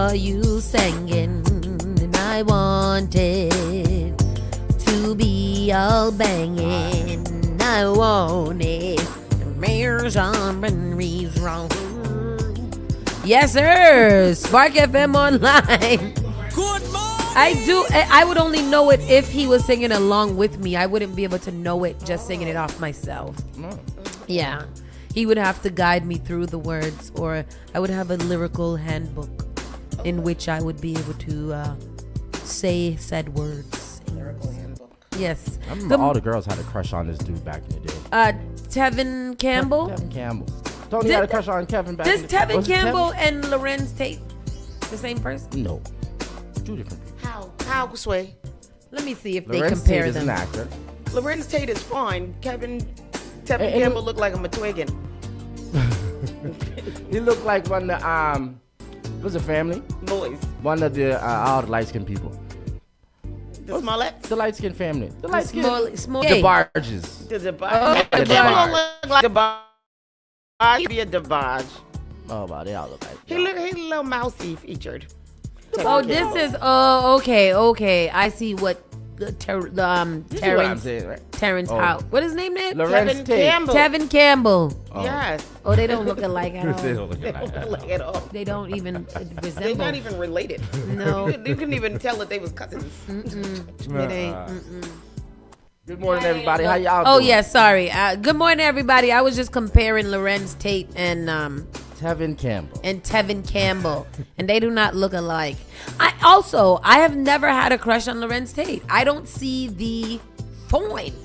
saw you singing, and I wanted to be all banging. I wanted the mayor's on Henry's wrong. Yes, sir. Spark FM online. Good morning. I would only know it if he was singing along with me. I wouldn't be able to know it just singing it off myself. Yeah. He would have to guide me through the words, or I would have a lyrical handbook in which I would be able to say said words. Lyrical handbook. Yes. I remember all the girls had a crush on this dude back in the day. Tevin Campbell. Tevin Campbell. Tony had a crush on Kevin back in the day. Does Tevin Campbell and Lorenz Tate the same person? No. Two different people. How, Sway? Let me see if Lorenz they compare Tate is them. an actor. Lorenz Tate is fine. Tevin And Campbell looked like a Matwiggin. He looked like one of the what's the family? Boys. One of the all the light skinned people. The Smolletts? The light skinned family. The light skinned. Small. The Barges. The DeBarge. Oh, The DeBarge. Campbell look like DeBarge. He'd be a DeBarge. Oh, wow, they all look like. He's a little mousy featured. Oh, this is okay. I see what You see what I'm Terrence saying, right? How? What is his name? Lorenz Tevin Tate. Campbell. Tevin Campbell. Oh. Yes. Oh, they don't look alike at They all. don't look They don't alike. look at all. They don't even They're resemble. not even related. No. You couldn't even tell that they was cousins. It ain't. Good morning, everybody. How y'all Oh doing? yeah, sorry. Good morning, everybody. I was just comparing Lorenz Tate and Tevin Campbell. Tevin Campbell, and they do not look alike. I have never had a crush on Lorenz Tate. I don't see the point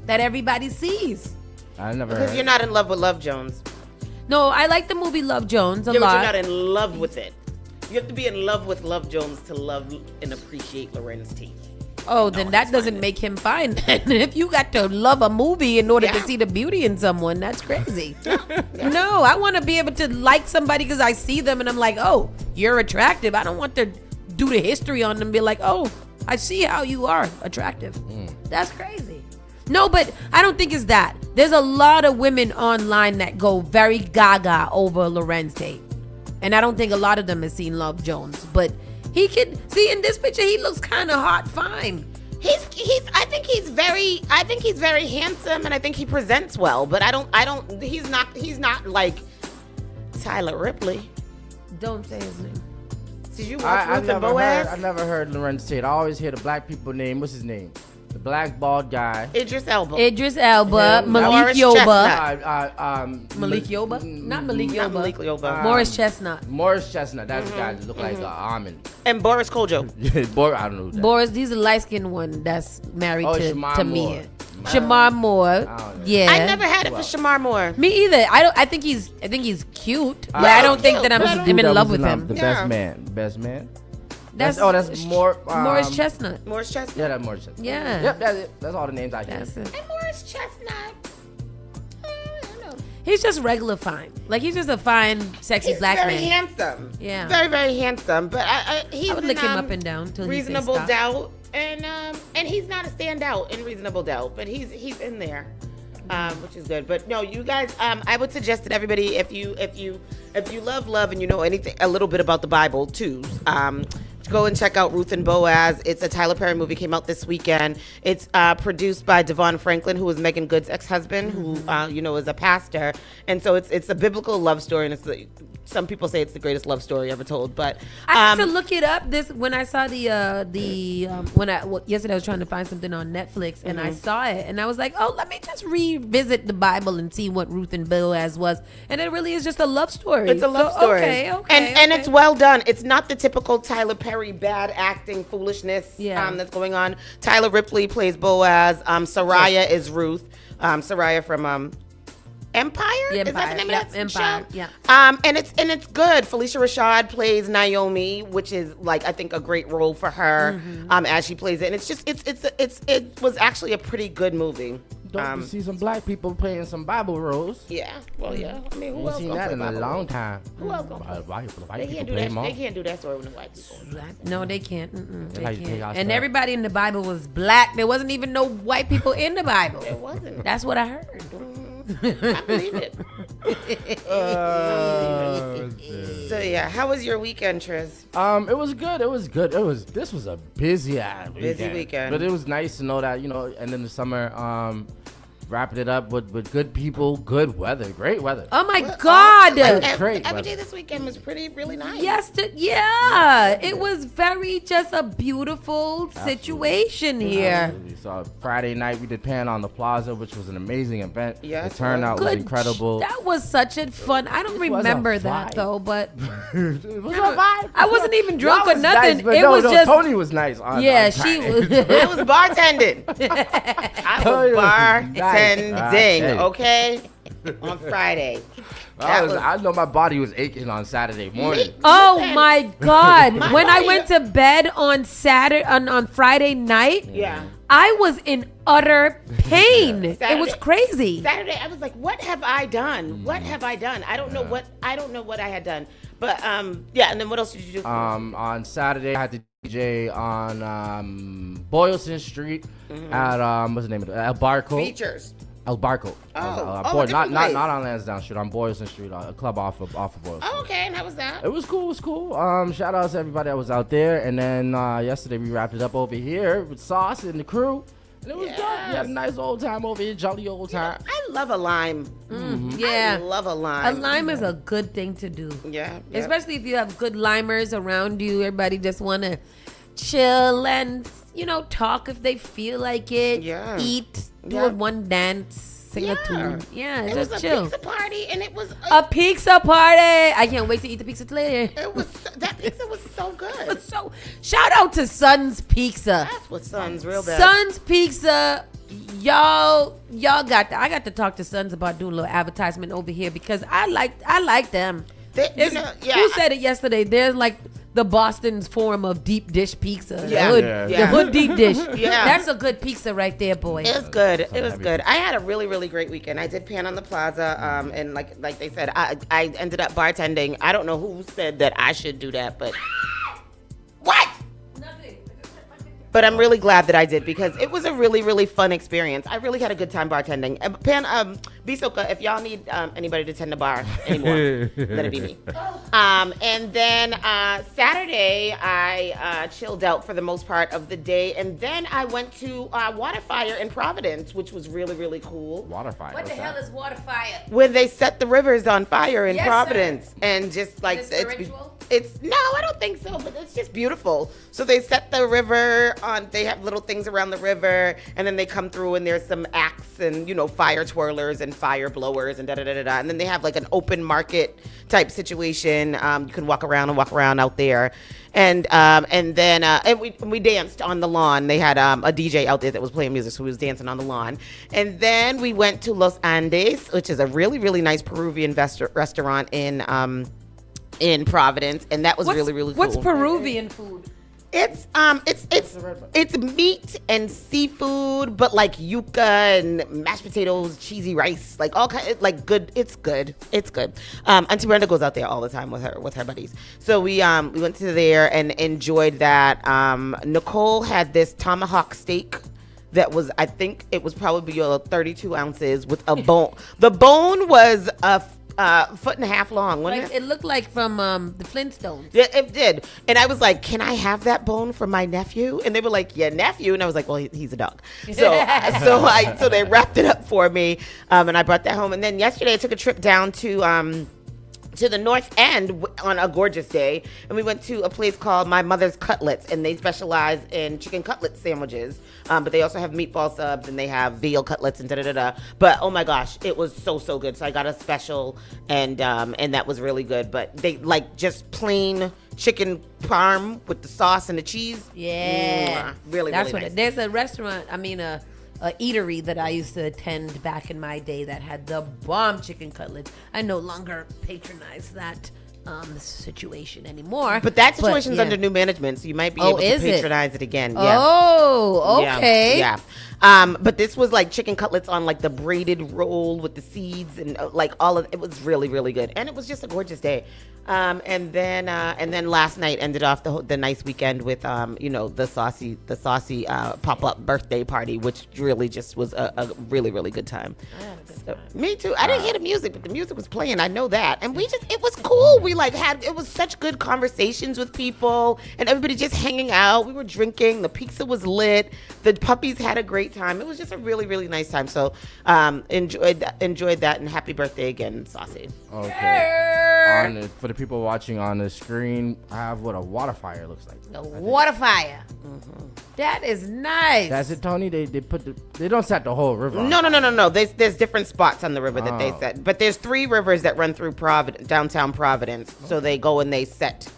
that everybody sees. I never Because heard. you're not in love with Love Jones. No, I like the movie Love Jones a Yeah, but lot. you're not in love with it. You have to be in love with Love Jones to love and appreciate Lorenz Tate. Oh, then that doesn't make him fine. If you got to love a movie in order to Yeah. see the beauty in someone, that's crazy. No, I want to be able to like somebody because I see them and I'm like, oh, you're attractive. I don't want to do the history on them and be like, oh, I see how you are attractive. That's crazy. No, but I don't think it's that. There's a lot of women online that go very gaga over Lorenz Tate. And I don't think a lot of them have seen Love Jones. But he can see in this picture, he looks kind of hot, fine. I think he's very handsome and I think he presents well, but he's not like Tyler Ripley. Don't say his name. Did you watch I Ruth and Boaz? I never heard Lorenz Tate. I always hear the black people name. What's his name? The black bald guy. Idris Elba. Idris Elba, Him. Malik Morris Yoba. Chestnut. Malik Yoba? Not Malik Not Yoba. Malik Yoba. Morris Chestnut. Morris Chestnut. That's the guy that look like an almond. And Boris Kojo. Boy, I don't know. Who that Boris, he's a light-skinned one that's married to Shamar Mia. Moore. Shamar Moore. I don't know. Yeah. I never had it for Shamar Moore. Me either. I think he's cute. But I don't think that I'm Dude in That love was with him. The Yeah. best man. That's more Morris Chestnut. Morris Chestnut. Yeah, that's Morris Chestnut. Yeah. Yep, that's it. That's all the names I hear. That's it. And Morris Chestnut. I don't know. He's just regular fine. Like he's just a fine, sexy He's black very man. handsome. Yeah. Very, very handsome. But he's I would in, lick him up and down till he says Reasonable stop. Doubt. And he's not a standout in Reasonable Doubt, but he's in there. Which is good. But no, you guys, I would suggest that everybody, if you love and you know anything a little bit about the Bible too, go and check out Ruth and Boaz. It's a Tyler Perry movie, came out this weekend. It's produced by Devon Franklin, who was Megan Good's ex-husband, who is a pastor. And so it's a biblical love story, and some people say it's the greatest love story ever told. But I had to look it up. This when I saw yesterday I was trying to find something on Netflix and I saw it and I was like, oh, let me just revisit the Bible and see what Ruth and Boaz was, and it really is just a love story. It's a love story. Okay. And it's well done. It's not the typical Tyler Perry bad acting foolishness that's going on. Tyler Ripley plays Boaz. Soraya is Ruth. Soraya from Empire? Is that the name of that Empire. show? Yeah. And it's good. Felicia Rashad plays Naomi, which is like I think a great role for her as she plays it. And it's just it was actually a pretty good movie. Don't you see some black people playing some Bible roles? Yeah. Well, yeah. I mean, who Ain't else seen gonna that play in a Bible long roles? time. Who else gonna play? White They people can't do play that. them all. They can't do that story with the white people. No, they can't. They like to take can't. our And stuff. everybody in the Bible was black. There wasn't even no white people in the Bible. It wasn't. That's what I heard. I believe it. So yeah, how was your weekend, Triz? It was good. This was a busy weekend. But it was nice to know that, and then the summer, wrapping it up with good people, good weather, great weather. Oh my God! Great every day this weekend was really nice. Yes, it was very just a beautiful situation here. Absolutely. So Friday night we did Pan on the Plaza, which was an amazing event. Yes, the turnout was incredible. That was such a fun. I don't remember that though, but It was a vibe. I wasn't even drunk or was nothing. nice, but It was just Tony was nice. yeah, she was. I was bartending. I was bartending, okay? On Friday. I know my body was aching on Saturday morning. Oh my God! When I went to bed on Friday night, I was in utter pain. It was crazy. Saturday, I was like, "What have I done? What have I done? I don't know what I had done." But And then what else did you do? On Saturday, I had to DJ on Boylston Street at what's the name of it? El Barco. Features. El Barco. Not on Lansdowne Street, on Boylston Street, a club off of Boylston. Oh, okay. And how was that? It was cool. Shout out to everybody that was out there. And then yesterday we wrapped it up over here with Saucy and the crew. And it was good. We had a nice old time over here, jolly old time. I love a lime. Yeah. I love a lime. A lime is a good thing to do. Yeah. Especially if you have good limers around you. Everybody just want to chill and, talk if they feel like it. Yeah. Eat. Do one dance. Sing a tune. Yeah, it just was chill. a pizza party, and it was a pizza party. I can't wait to eat the pizza later. That pizza was so good. So shout out to Sun's Pizza. That's what Sun's real bad. Sun's Pizza, y'all got that. I got to talk to Sun's about doing a little advertisement over here because I like them. Who said it yesterday? They're like the Boston's form of deep dish pizza. The hood deep dish. That's a good pizza right there, boy. It was good. It was good. I had a really, really great weekend. I did Pan on the Plaza, and like they said, I ended up bartending. I don't know who said that I should do that, but what? Nothing. But I'm really glad that I did because it was a really, really fun experience. I really had a good time bartending. Pan, Bisoka, if y'all need anybody to tend the bar anymore, let it be me. And then Saturday, I chilled out for the most part of the day. And then I went to Waterfire in Providence, which was really, really cool. Waterfire. What the hell is Waterfire? When they set the rivers on fire in Yes, Providence. sir. And just like It's no, I don't think so, but it's just beautiful. So they set the river on, they have little things around the river, and then they come through and there's some acts and, fire twirlers and fire blowers and da-da-da-da-da. And then they have like an open market type situation. You can walk around out there. And then we danced on the lawn. They had a DJ out there that was playing music, so we was dancing on the lawn. And then we went to Los Andes, which is a really, really nice Peruvian restaurant in Providence, and that was really, really cool. What's Peruvian food? It's meat and seafood, but like yuca and mashed potatoes, cheesy rice, like all kind, like good. It's good. Auntie Brenda goes out there all the time with her buddies. So we went to there and enjoyed that. Nicole had this tomahawk steak that was, I think it was probably 32 ounces with a bone. The bone was a foot and a half long, wasn't it? It looked like from the Flintstones. Yeah, it did. And I was like, can I have that bone for my nephew? And they were like, yeah, nephew. And I was like, well, he's a dog. So they wrapped it up for me, and I brought that home. And then yesterday I took a trip down to the North End on a gorgeous day, and we went to a place called My Mother's Cutlets, and they specialize in chicken cutlet sandwiches, but they also have meatball subs, and they have veal cutlets and da-da-da-da. But oh my gosh, it was so good. So I got a special, and that was really good. But they like just plain chicken parm with the sauce and the cheese. Yeah, really, that's really what nice. There's a restaurant, a eatery that I used to attend back in my day that had the bomb chicken cutlets. I no longer patronize that situation anymore. But that situation's yeah. under new management, so you might be able to patronize it again. Yeah. Oh, okay. Yeah. But this was like chicken cutlets on like the braided roll with the seeds and like all of it was really, really good. And it was just a gorgeous day. And then last night ended off the nice weekend with the saucy pop-up birthday party, which really just was a really, really good time. Me too. I didn't hear the music, but the music was playing. I know that. And it was cool. We it was such good conversations with people and everybody just hanging out. We were drinking. The pizza was lit. The puppies had a great time. It was just a really, really nice time. So enjoyed that, and happy birthday again, Saucy. Okay. For the people watching on the screen, I have what a water fire looks like. The water fire. Mm-hmm. That is nice. That's it, Tony. They don't set the whole river. No. There's different spots on the river that they set, but there's 3 rivers that run through downtown Providence. So they go and they set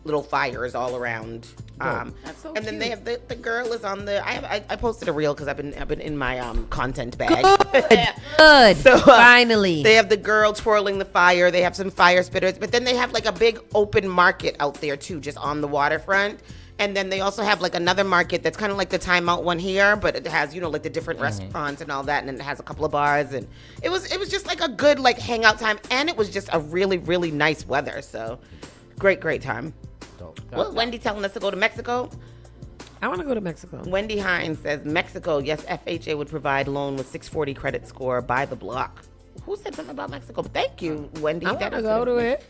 little fires all around. That's so and then cute. they have the girl is on the. I posted a reel because I've been in my content bag. Good. So, finally. They have the girl twirling the fire. They have some fire spitters, but then they have like a big open market out there too, just on the waterfront. And then they also have like another market that's kind of like the Time Out one here, but it has like the different restaurants and all that, and then it has a couple of bars, and it was just like a good like hangout time, and it was just a really, really nice weather. So great time. Well, Wendy telling us to go to Mexico. I want to go to Mexico. Wendy Hines says Mexico. Yes, FHA would provide loan with 640 credit score. Buy the block. Who said something about Mexico? Thank you, Wendy. I want to go to it.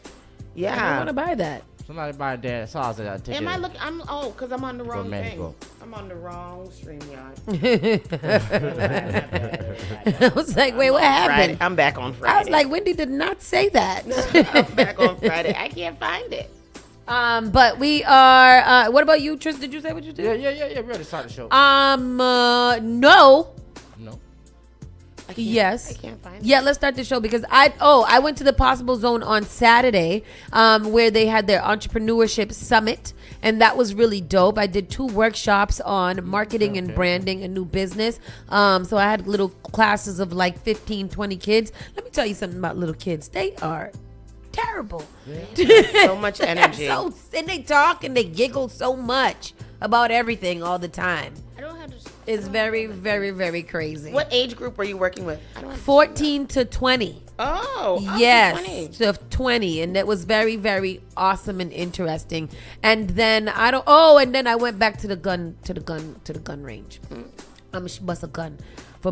Yeah, I want to buy that. Somebody buy that sauce. Am I looking? Because I'm on the wrong thing. I'm on the wrong stream, y'all. I was like, wait, what happened? I'm back on Friday. I was like, Wendy did not say that. I'm back on Friday. I can't find it. But we are. What about you, Tris? Did you say what you did? Yeah. We already started the show. No. I can't find it. Yeah, let's start the show because I went to the Possible Zone on Saturday, where they had their entrepreneurship summit, and that was really dope. I did 2 workshops on marketing and branding a new business. So I had little classes of like 15, 20 kids. Let me tell you something about little kids. They are terrible. So much energy. And they talk and they giggle so much about everything all the time. It's very, very, very crazy. What age group were you working with? 14 to 20. Oh, yes, to 20, and it was very, very awesome and interesting. And then I went back to the gun range. I'm bust a gun for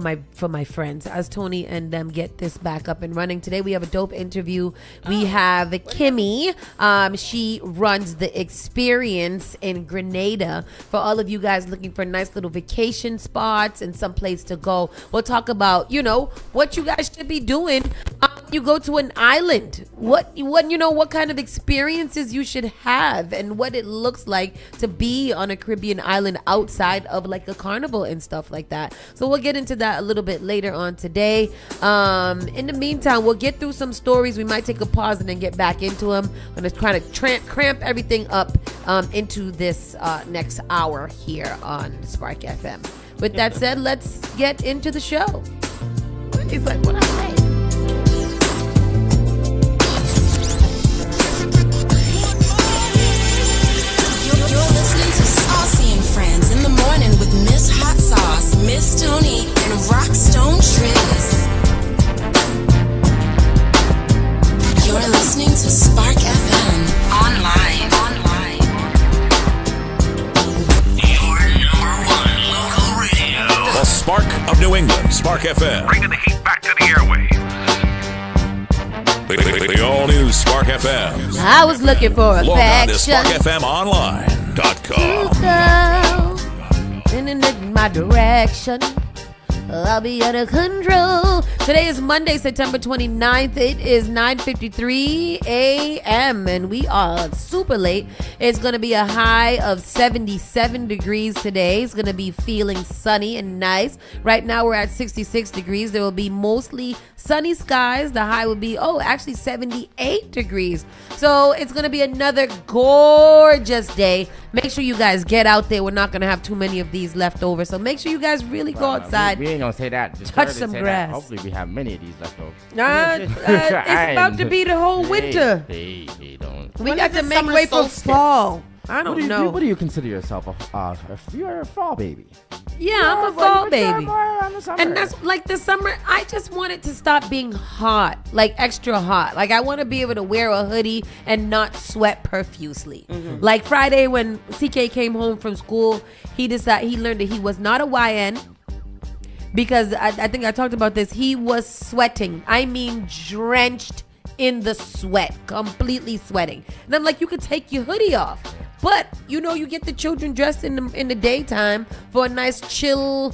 my friends as Tony and them get this back up and running. Today we have a dope interview. We have Kimmy. She runs the Experience in Grenada for all of you guys looking for nice little vacation spots and some place to go. We'll talk about what you guys should be doing. You go to an island. What kind of experiences you should have and what it looks like to be on a Caribbean island outside of like a carnival and stuff like that. So we'll get into that a little bit later on today. In the meantime, we'll get through some stories. We might take a pause and then get back into them. I'm going to kind of cramp everything up into this next hour here on Spark FM. With that said, let's get into the show. He's like, what I say? You're listening to Saucy and Friends in the morning with Miss Hot Sauce, Miss Tony, and Rockstone Triz. You're listening to Spark FM online. Your #1 local radio. The Spark of New England, Spark FM. Bringing the heat back to the airwaves. The all-new Spark FM. I was looking for Log on to affection. SparkFMOnline.com. In my direction, I'll be under control. Today is Monday, September 29th. It is 9:53 a.m. and we are super late. It's going to be a high of 77 degrees today. It's going to be feeling sunny and nice. Right now we're at 66 degrees. There will be mostly sunny skies. The high will be, actually 78 degrees. So it's going to be another gorgeous day. Make sure you guys get out there. We're not going to have too many of these left over. So make sure you guys really go outside. We ain't don't say that. Just Touch heard it some say grass. That. Hopefully we have many of these left over. It's about to be the whole winter. Hey, don't. We When got is to the make summer way for solstice? fall. I What do don't you know. What do you consider yourself you're a fall baby? Yeah, I'm a fall baby. And And that's like the summer. I just want it to stop being hot, like extra hot. Like I want to be able to wear a hoodie and not sweat profusely. Like Friday when CK came home from school, he learned that he was not a YN because I think I talked about this. He was sweating. I mean, drenched in the sweat, completely sweating. And I'm like, you could take your hoodie off. But you get the children dressed in the daytime for a nice chill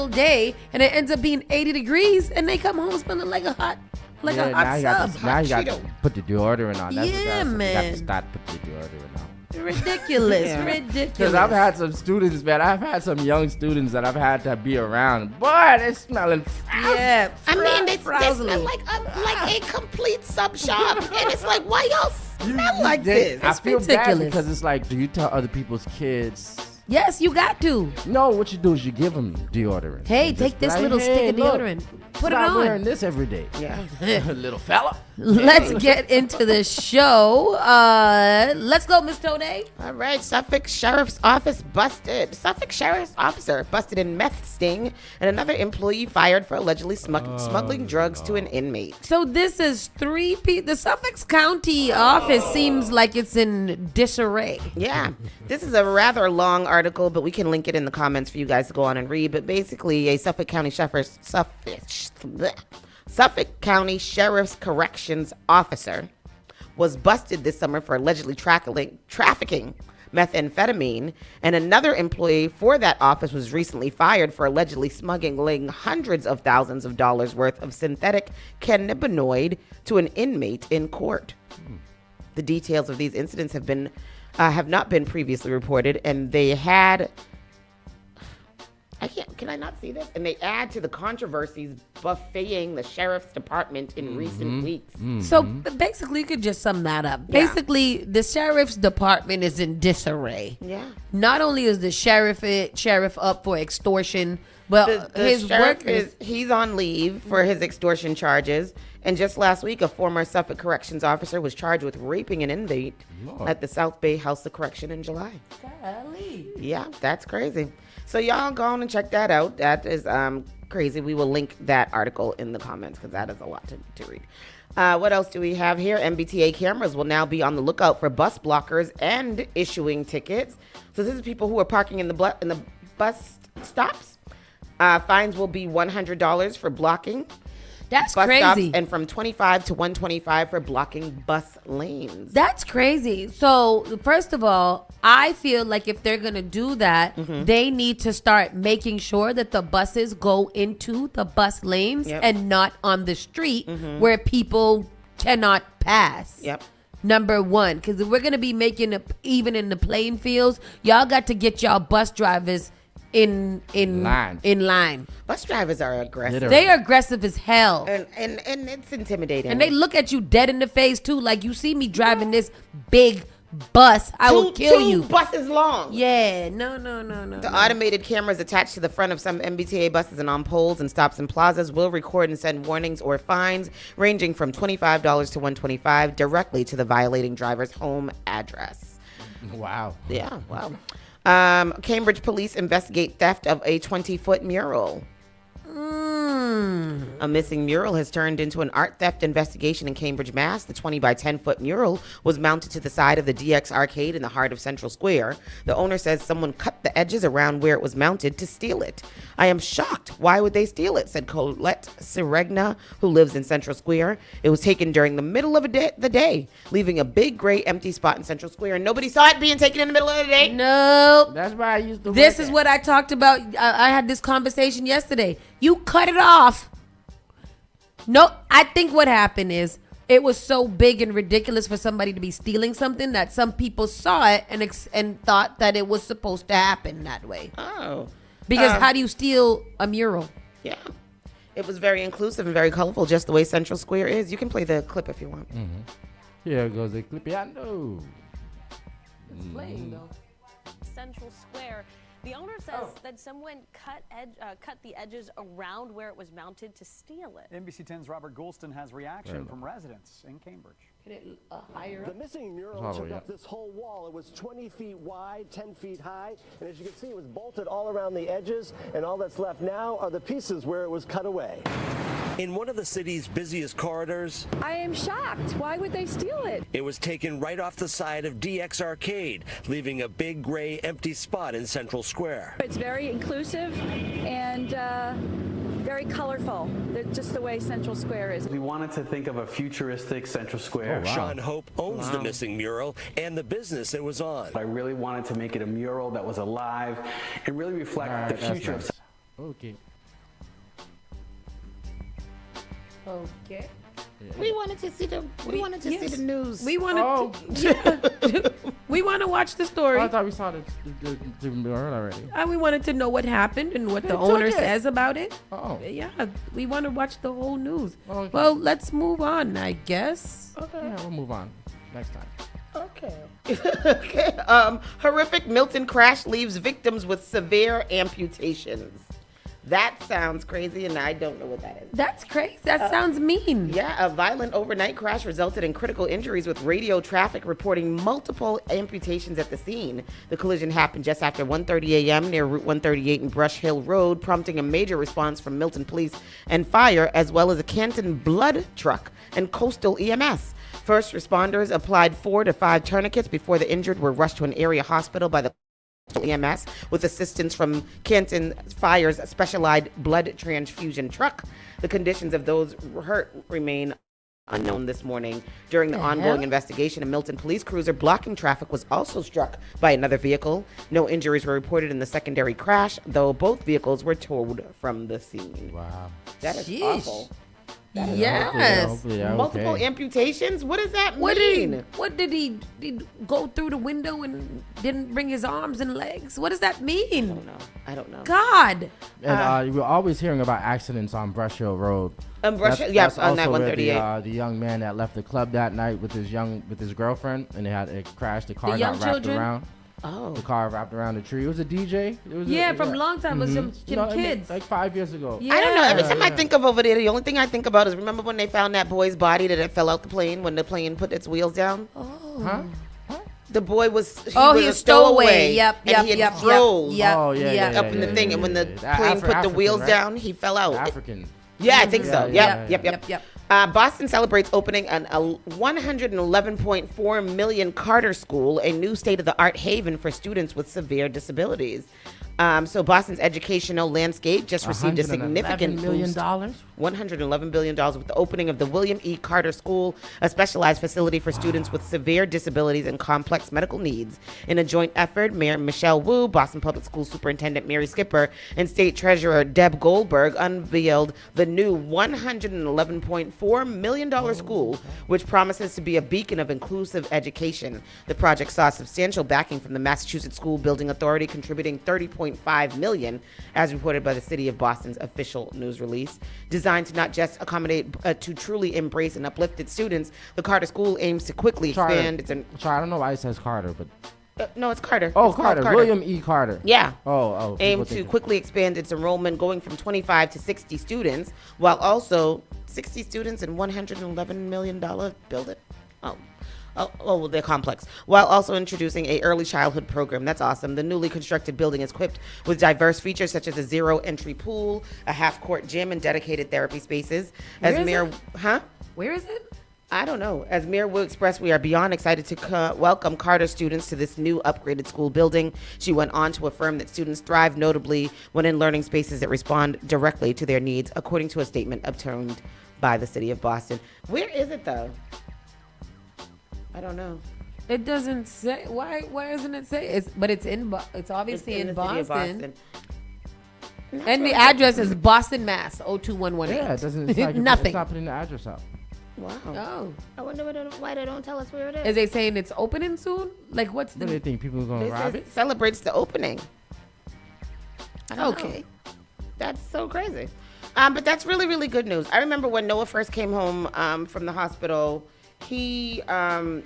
day, and it ends up being 80 degrees, and they come home smelling like a hot now sub. you got to put the deodorant on. That's Yeah, what man. You got to start putting the deodorant on. Ridiculous, Yeah. ridiculous. Because I've had some students, man. I've had some young students that I've had to be around. Boy, they're smelling. yeah. I mean, they frazzly. smell like a complete sub shop, and it's like, why y'all smell like this? I feel bad ridiculous. because it's like, do you tell other people's kids? Yes, you got to. No, what you do is you give them deodorant. Hey, And take just this be little stick of look, deodorant. Put it stop on. wearing this every day. Yeah. Little fella. Let's get into the show. Let's go, Miss Tone. All right, Suffolk Sheriff's Office busted. Suffolk Sheriff's officer busted in meth sting, and another employee fired for allegedly smuggling drugs to an inmate. So this is three people. The Suffolk County office seems like it's in disarray. Yeah, this is a rather long article, but we can link it in the comments for you guys to go on and read. But basically, a Suffolk County County Sheriff's Corrections officer was busted this summer for allegedly trafficking methamphetamine, and another employee for that office was recently fired for allegedly smuggling hundreds of thousands of dollars worth of synthetic cannabinoid to an inmate in court. The details of these incidents have not been previously reported, and they had. Can I not see this? And they add to the controversies buffeting the sheriff's department in recent weeks. So basically, you could just sum that up. Yeah. Basically, the sheriff's department is in disarray. Yeah. Not only is the sheriff up for extortion, but The his sheriff workers. he's on leave for his extortion charges. And just last week, a former Suffolk Corrections officer was charged with raping an inmate at the South Bay House of Correction in July. Golly. Yeah, that's crazy. So y'all go on and check that out. That is crazy. We will link that article in the comments because that is a lot to read. What else do we have here? MBTA cameras will now be on the lookout for bus blockers and issuing tickets. So this is people who are parking in the bus stops. Fines will be $100 for blocking That's bus stops crazy. and from $25 to $125 for blocking bus lanes. That's crazy. So, first of all, I feel like if they're going to do that, they need to start making sure that the buses go into the bus lanes Yep. and not on the street where people cannot pass. Yep. Number one, because if we're going to be making it even in the playing fields, y'all got to get y'all bus drivers in line. Bus drivers are aggressive. Literally. They are aggressive as hell. And it's intimidating. And they look at you dead in the face too. Like, you see me driving this big bus, I will kill you. Two buses long. Yeah, no. The automated cameras attached to the front of some MBTA buses and on poles and stops and plazas will record and send warnings or fines ranging from $25 to $125 directly to the violating driver's home address. Wow. Yeah, wow. Cambridge police investigate theft of a 20-foot mural. A missing mural has turned into an art theft investigation in Cambridge, Mass. The 20 by 10 foot mural was mounted to the side of the DX arcade in the heart of Central Square. The owner says someone cut the edges around where it was mounted to steal it. I am shocked. Why would they steal it? Said Colette Seregna, who lives in Central Square. It was taken during the middle of the day, leaving a big gray empty spot in Central Square, and nobody saw it being taken in the middle of the day. Nope. That's why I used to. This is what I talked about. I had this conversation yesterday. You cut it off. No, I think what happened is it was so big and ridiculous for somebody to be stealing something that some people saw it and thought that it was supposed to happen that way. Oh. Because how do you steal a mural? Yeah. It was very inclusive and very colorful, just the way Central Square is. You can play the clip if you want. Here goes the clipiano. Central Square. The owner says that someone cut the edges around where it was mounted to steal it. NBC 10's Robert Goulston has reaction from residents in Cambridge. The missing mural took up this whole wall. It was 20 feet wide, 10 feet high, and as you can see, it was bolted all around the edges, and all that's left now are the pieces where it was cut away. In one of the city's busiest corridors, I am shocked. Why would they steal it? it was taken right off the side of DX Arcade, leaving a big gray empty spot in Central Square. It's very inclusive and very colorful, just the way Central Square is. We wanted to think of a futuristic Central Square. Sean Hope owns the missing mural and the business it was on. I really wanted to make it a mural that was alive and really reflect the future of. Okay. Okay. We wanted to see the see the news. We wanted to, we want to watch the story. I thought we saw the mural already. We wanted to know what happened and what the took owner it. says about it. Oh. Yeah, we want to watch the whole news. Okay. Well, let's move on, I guess. Yeah, we'll move on next time. Okay. Horrific Milton crash leaves victims with severe amputations. That sounds crazy, and I don't know what that is. That's crazy. That sounds mean. Yeah, a violent overnight crash resulted in critical injuries, with radio traffic reporting multiple amputations at the scene. The collision happened just after 1:30 a.m. near Route 138 and Brush Hill Road, prompting a major response from Milton Police and Fire, as well as a Canton blood truck and Coastal EMS. First responders applied 4 to 5 tourniquets before the injured were rushed to an area hospital by the EMS with assistance from Canton Fire's specialized blood transfusion truck. The conditions of those hurt remain unknown this morning. During the ongoing investigation, a Milton police cruiser blocking traffic was also struck by another vehicle. No injuries were reported in the secondary crash, though both vehicles were towed from the scene. Wow. That is Sheesh. awful. Yes. Hopefully they're Multiple okay. amputations? What does that mean? What did he go through the window and didn't bring his arms and legs? What does that mean? I don't know. God. And we're always hearing about accidents on Brush Hill Road. Brush Hill, That's on that also where 138. the young man that left the club that night with his girlfriend, and it crashed. The car The young got wrapped children? around. Oh. The car wrapped around the tree. It was a DJ. It was From a long time. It was some kids. Like 5 years ago. Yeah. I don't know. Every time I think of over there, the only thing I think about is, remember when they found that boy's body that it fell out the plane when the plane put its wheels down? Huh? The boy was He was was a stowaway. Yep. And he had froze Oh, yeah. up in the thing, and when the yeah. plane put the African, wheels right? down, he fell out. African. Yeah, I think so. Yeah, Yep. Boston celebrates opening a $111.4 million Carter School, a new state-of-the-art haven for students with severe disabilities. So Boston's educational landscape just received a significant $111 million? boost. $111 billion with the opening of the William E. Carter School, a specialized facility for students with severe disabilities and complex medical needs. In a joint effort, Mayor Michelle Wu, Boston Public Schools Superintendent Mary Skipper, and State Treasurer Deb Goldberg unveiled the new $111.4 million school, which promises to be a beacon of inclusive education. The project saw substantial backing from the Massachusetts School Building Authority, contributing $30.5 million, as reported by the City of Boston's official news release. Designed to not just accommodate, to truly embrace and uplift its students, the Carter School aims to quickly expand its... I don't know why it says Carter, but... no, it's Carter. Oh, It's called Carter. William E. Carter. Yeah. Oh. Aim to quickly expand its enrollment, going from 25 to 60 students, while also 60 students in $111 million building. Well, they're complex. While also introducing a early childhood program. That's awesome. The newly constructed building is equipped with diverse features such as a zero-entry pool, a half-court gym, and dedicated therapy spaces. Where is it? Huh? Where is it? I don't know. As Mayor Wu expressed, we are beyond excited to welcome Carter students to this new upgraded school building. She went on to affirm that students thrive notably when in learning spaces that respond directly to their needs, according to a statement obtained by the City of Boston. Where is it, though? I don't know. It doesn't say. Why isn't it say? It's obviously in the City of Boston. Boston. And the address is Boston, Mass. 02118. Yeah, it doesn't. It's like Nothing. It's not putting the address up. Wow. Oh. I wonder why they don't tell us where it is. Is they saying it's opening soon? Like, what's What do they the... think? People are going to rob it? Celebrates the opening. I don't Okay. know. That's so crazy. But that's really, really good news. I remember when Noah first came home from the hospital, he had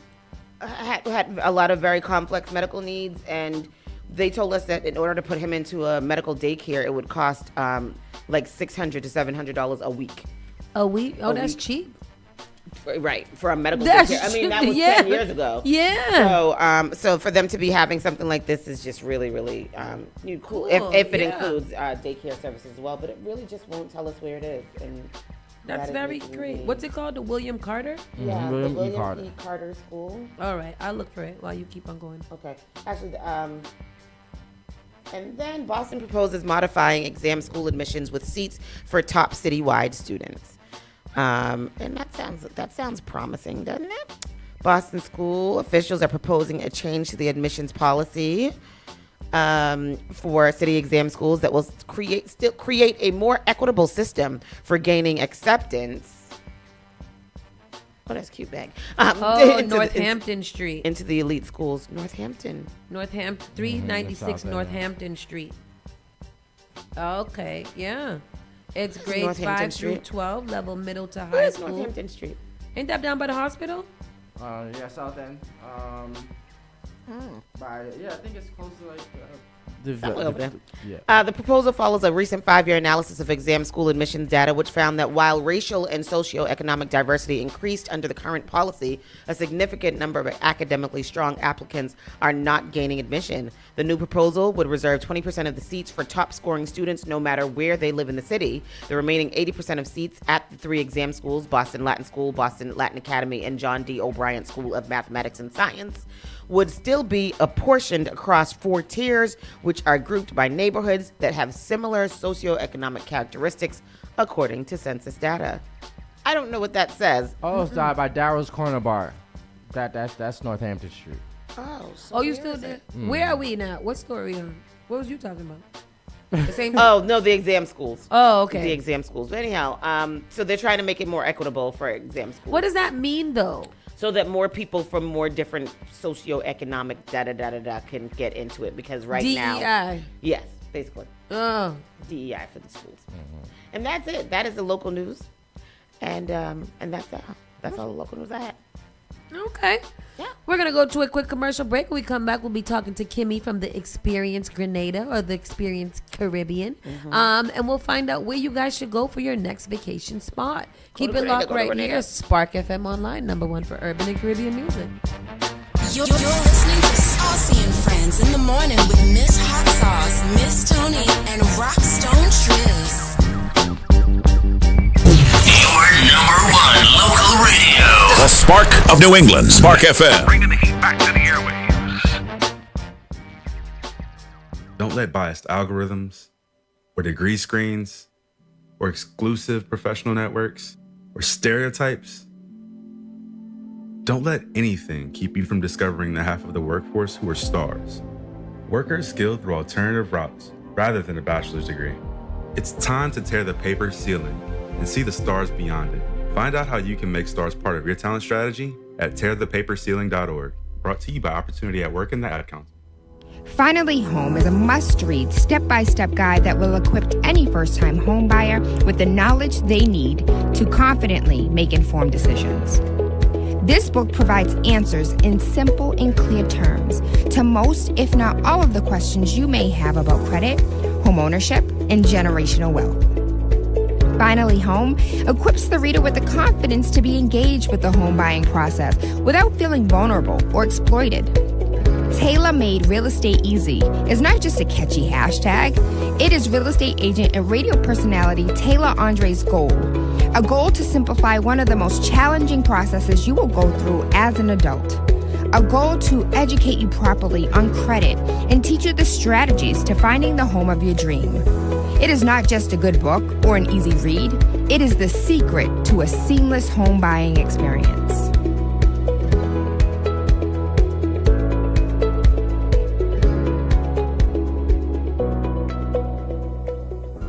a lot of very complex medical needs, and they told us that in order to put him into a medical daycare, it would cost like $600 to $700 a week. A week? Oh, that's week. cheap. Right, for a medical That's daycare. I mean, that was yeah. 10 years ago. Yeah. So for them to be having something like this is just really, really cool. If it includes daycare services as well, but it really just won't tell us where it is. And that's very great. What's it called? The William Carter? Yeah, William the E. William Carter. E. Carter School. All right, I'll look for it while you keep on going. Okay. Actually, and then Boston proposes modifying exam school admissions with seats for top citywide students. And that sounds promising, doesn't it? Boston school officials are proposing a change to the admissions policy for city exam schools that will create a more equitable system for gaining acceptance. Oh, that's cute bag. Northampton Street. Into the elite schools. Northampton, 396 Northampton Street. Okay, yeah. It's grades 5 through 12, level middle to high Where's school. Northampton Street? Ain't that down by the hospital? Yeah, South End. I think it's close to like Somewhere over there. Yeah. The proposal follows a recent 5-year analysis of exam school admissions data, which found that while racial and socioeconomic diversity increased under the current policy, a significant number of academically strong applicants are not gaining admission. The new proposal would reserve 20% of the seats for top-scoring students no matter where they live in the city. The remaining 80% of seats at the 3 exam schools, Boston Latin School, Boston Latin Academy, and John D. O'Brien School of Mathematics and Science, would still be apportioned across 4 tiers, which are grouped by neighborhoods that have similar socioeconomic characteristics, according to census data. I don't know what that says. Oh, it's by Darrow's Corner Bar. That's Northampton Street. Oh, You still there? Where are we now? What store are we on? What was you talking about? The same. Oh, no, the exam schools. Oh, okay. The exam schools. But anyhow, so they're trying to make it more equitable for exam schools. What does that mean, though? So that more people from more different socioeconomic can get into it, because now, DEI. yes, basically, Oh. DEI for the schools, and that's it. That is the local news, and that's all. That's all the local news I had. Okay. Yeah. We're going to go to a quick commercial break. When we come back, we'll be talking to Kimmy from the Experience Grenada or the Experience Caribbean. And we'll find out where you guys should go for your next vacation spot. Keep it locked right here. Spark FM Online, #1 for urban and Caribbean music. You're listening to Saucy and Friends in the morning with Miss Hot Sauce, Miss Tony, and Rockstone Triz. Your #1 local radio. The Spark of New England, Spark FM. Bringing the heat back to the airwaves. Don't let biased algorithms or degree screens or exclusive professional networks or stereotypes. Don't let anything keep you from discovering the half of the workforce who are stars. Workers skilled through alternative routes rather than a bachelor's degree. It's time to tear the paper ceiling and see the stars beyond it. Find out how you can make stars part of your talent strategy at tearthepaperceiling.org. Brought to you by Opportunity at Work and the Ad Council. Finally Home is a must-read, step-by-step guide that will equip any first-time home buyer with the knowledge they need to confidently make informed decisions. This book provides answers in simple and clear terms to most, if not all, of the questions you may have about credit, home ownership, and generational wealth. Finally Home equips the reader with the confidence to be engaged with the home buying process without feeling vulnerable or exploited. Tailor-Made Real Estate Easy is not just a catchy hashtag. It is real estate agent and radio personality Taylor Andre's goal. A goal to simplify one of the most challenging processes you will go through as an adult. A goal to educate you properly on credit and teach you the strategies to finding the home of your dream. It is not just a good book or an easy read. It is the secret to a seamless home buying experience.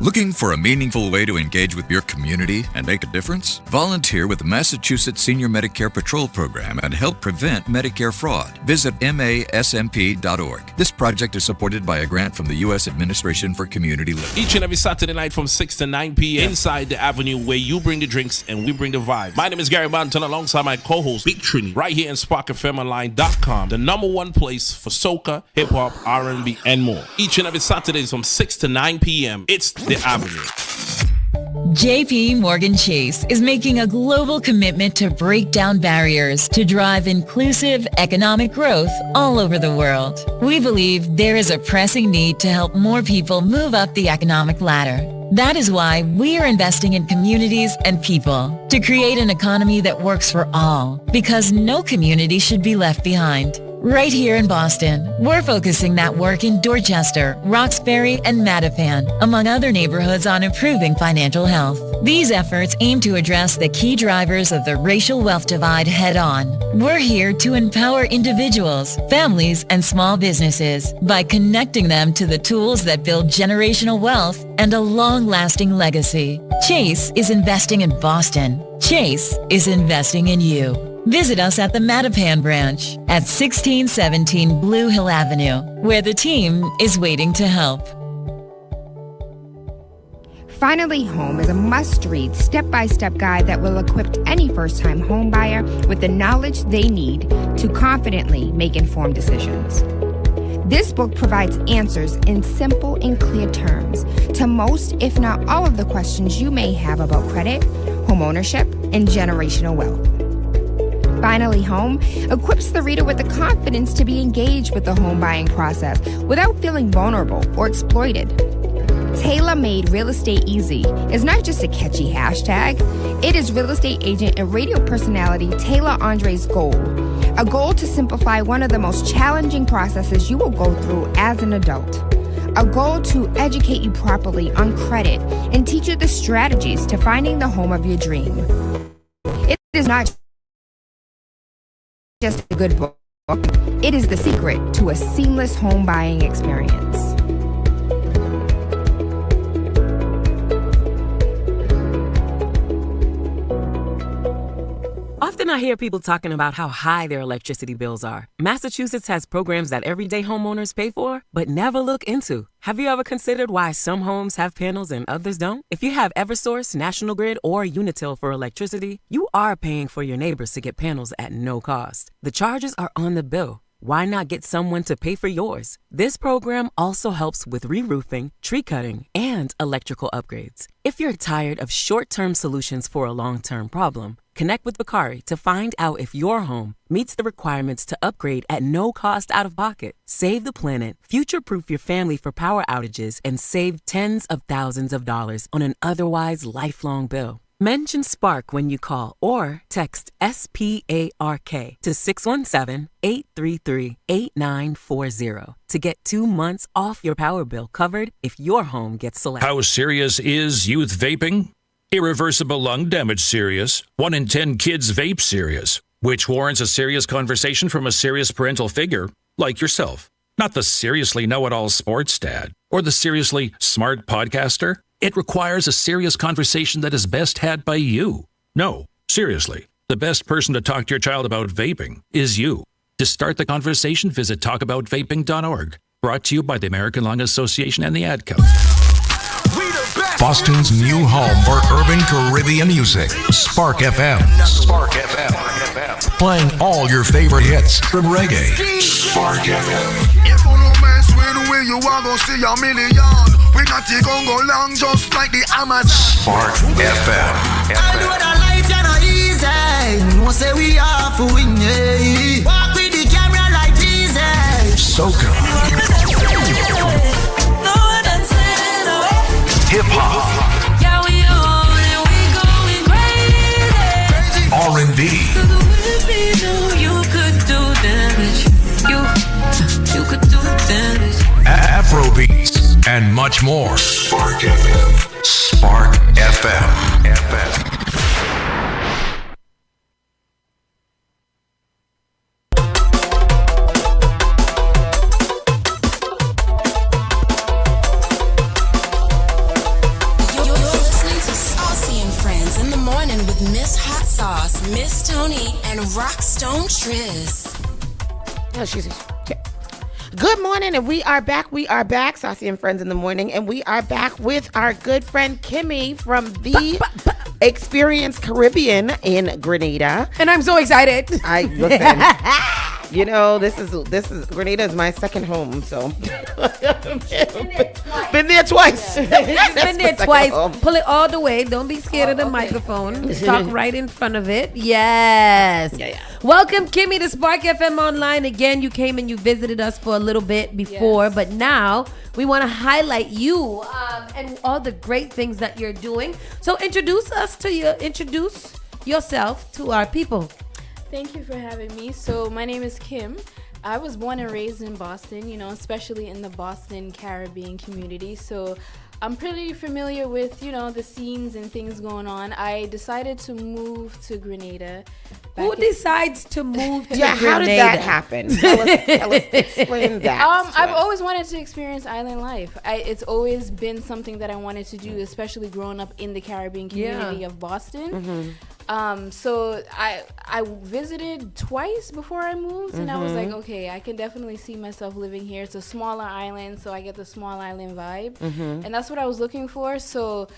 Looking for a meaningful way to engage with your community and make a difference? Volunteer with the Massachusetts Senior Medicare Patrol Program and help prevent Medicare fraud. Visit masmp.org. This project is supported by a grant from the U.S. Administration for Community Living. Each and every Saturday night from 6 to 9 p.m. inside the Avenue, where you bring the drinks and we bring the vibe. My name is Gary Banton alongside my co-host Big Trini, right here in SparkFMOnline.com, the number one place for soca, hip-hop, R&B, and more. Each and every Saturday from 6 to 9 p.m. It's the Avenue. JP Morgan Chase is making a global commitment to break down barriers to drive inclusive economic growth all over the world. We believe there is a pressing need to help more people move up the economic ladder. That is why we are investing in communities and people to create an economy that works for all, because no community should be left behind. Right here in Boston, we're focusing that work in Dorchester, Roxbury, and Mattapan, among other neighborhoods, on improving financial health. These efforts aim to address the key drivers of the racial wealth divide head-on. We're here to empower individuals, families, and small businesses by connecting them to the tools that build generational wealth and a long-lasting legacy. Chase is investing in Boston. Chase is investing in you. Visit us at the Mattapan branch at 1617 Blue Hill Avenue, where the team is waiting to help. Finally Home is a must-read, step-by-step guide that will equip any first-time home buyer with the knowledge they need to confidently make informed decisions. This book provides answers in simple and clear terms to most, if not all, of the questions you may have about credit, home ownership, and generational wealth. Finally Home equips the reader with the confidence to be engaged with the home buying process without feeling vulnerable or exploited. Tailor-made Real Estate Easy is not just a catchy hashtag. It is real estate agent and radio personality Taylor Andre's goal. A goal to simplify one of the most challenging processes you will go through as an adult. A goal to educate you properly on credit and teach you the strategies to finding the home of your dream. It is not just a good book. It is the secret to a seamless home buying experience. Often I hear people talking about how high their electricity bills are. Massachusetts has programs that everyday homeowners pay for, but never look into. Have you ever considered why some homes have panels and others don't? If you have Eversource, National Grid, or Unitil for electricity, you are paying for your neighbors to get panels at no cost. The charges are on the bill. Why not get someone to pay for yours? This program also helps with re-roofing, tree cutting, and electrical upgrades. If you're tired of short-term solutions for a long-term problem, connect with Bakari to find out if your home meets the requirements to upgrade at no cost out of pocket. Save the planet, future-proof your family for power outages, and save tens of thousands of dollars on an otherwise lifelong bill. Mention Spark when you call or text SPARK to 617-833-8940 to get 2 months off your power bill covered if your home gets selected. How serious is youth vaping? Irreversible lung damage serious. 1 in 10 kids vape serious, which warrants a serious conversation from a serious parental figure like yourself. Not the seriously know-it-all sports dad or the seriously smart podcaster. It requires a serious conversation that is best had by you. No, seriously, the best person to talk to your child about vaping is you. To start the conversation, visit talkaboutvaping.org. Brought to you by the American Lung Association and the Ad Council. Boston's new home for urban Caribbean music. Spark FM. Spark FM. Playing all your favorite hits from reggae. Spark FM. If you no man swear the way you are gonna see a million. We got it gon' go long just like the Amazon. Spark FM. I know that life is not easy. No say we are for winning. Walk with the camera like Jesus. Soca. Hip hop. Yeah, we on and we going crazy. R&B. You could do damage. You could do damage. Afrobeats and much more. Spark FM. Spark FM. morning with Miss Hot Sauce, Miss Tony, and Rockstone Triz. Oh, she's good morning, and we are back. We are back, Saucy and Friends in the morning, and we are back with our good friend Kimmy from the Experience Caribbean in Grenada. And I'm so excited. Listen. You know, this is Grenada is my second home, so been there twice. She's been there twice. Pull it all the way. Don't be scared of the microphone. Talk right in front of it. Yes. Yeah. Welcome, Kimmy, to Spark FM Online. Again, you came and you visited us for a little bit before, but now we want to highlight you and all the great things that you're doing. So introduce yourself to our people. Thank you for having me. So my name is Kim. I was born and raised in Boston, especially in the Boston Caribbean community. So I'm pretty familiar with, the scenes and things going on. I decided to move to Grenada. Who decides to move to Grenada? How did that happen? Tell us, explain that. I've always wanted to experience island life. It's always been something that I wanted to do, especially growing up in the Caribbean community of Boston. So I visited twice before I moved, and I was like, okay, I can definitely see myself living here. It's a smaller island, so I get the small island vibe, and that's what I was looking for. So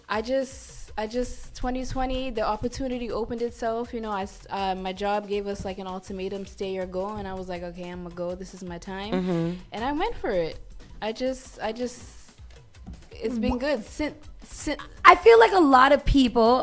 I just 2020, the opportunity opened itself. My job gave us like an ultimatum, stay or go, and I was like, okay, I'm gonna go. This is my time, and I went for it. It's been good since. I feel like a lot of people,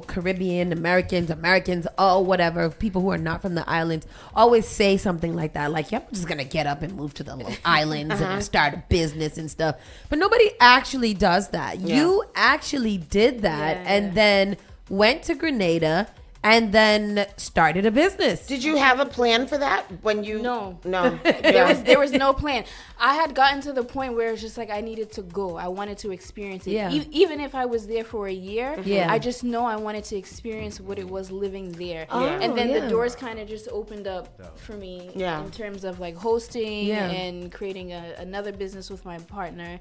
Caribbean, Americans, all whatever, people who are not from the islands always say something like that. Like, I'm just going to get up and move to the islands and start a business and stuff. But nobody actually does that. Yeah. You actually did that and then went to Grenada and then started a business. Did you have a plan for that when you? No. There was no plan. I had gotten to the point where it's just like I needed to go. I wanted to experience it. Yeah. Even if I was there for a year, I just know I wanted to experience what it was living there. And then the doors kind of just opened up for me in terms of like hosting and creating another business with my partner.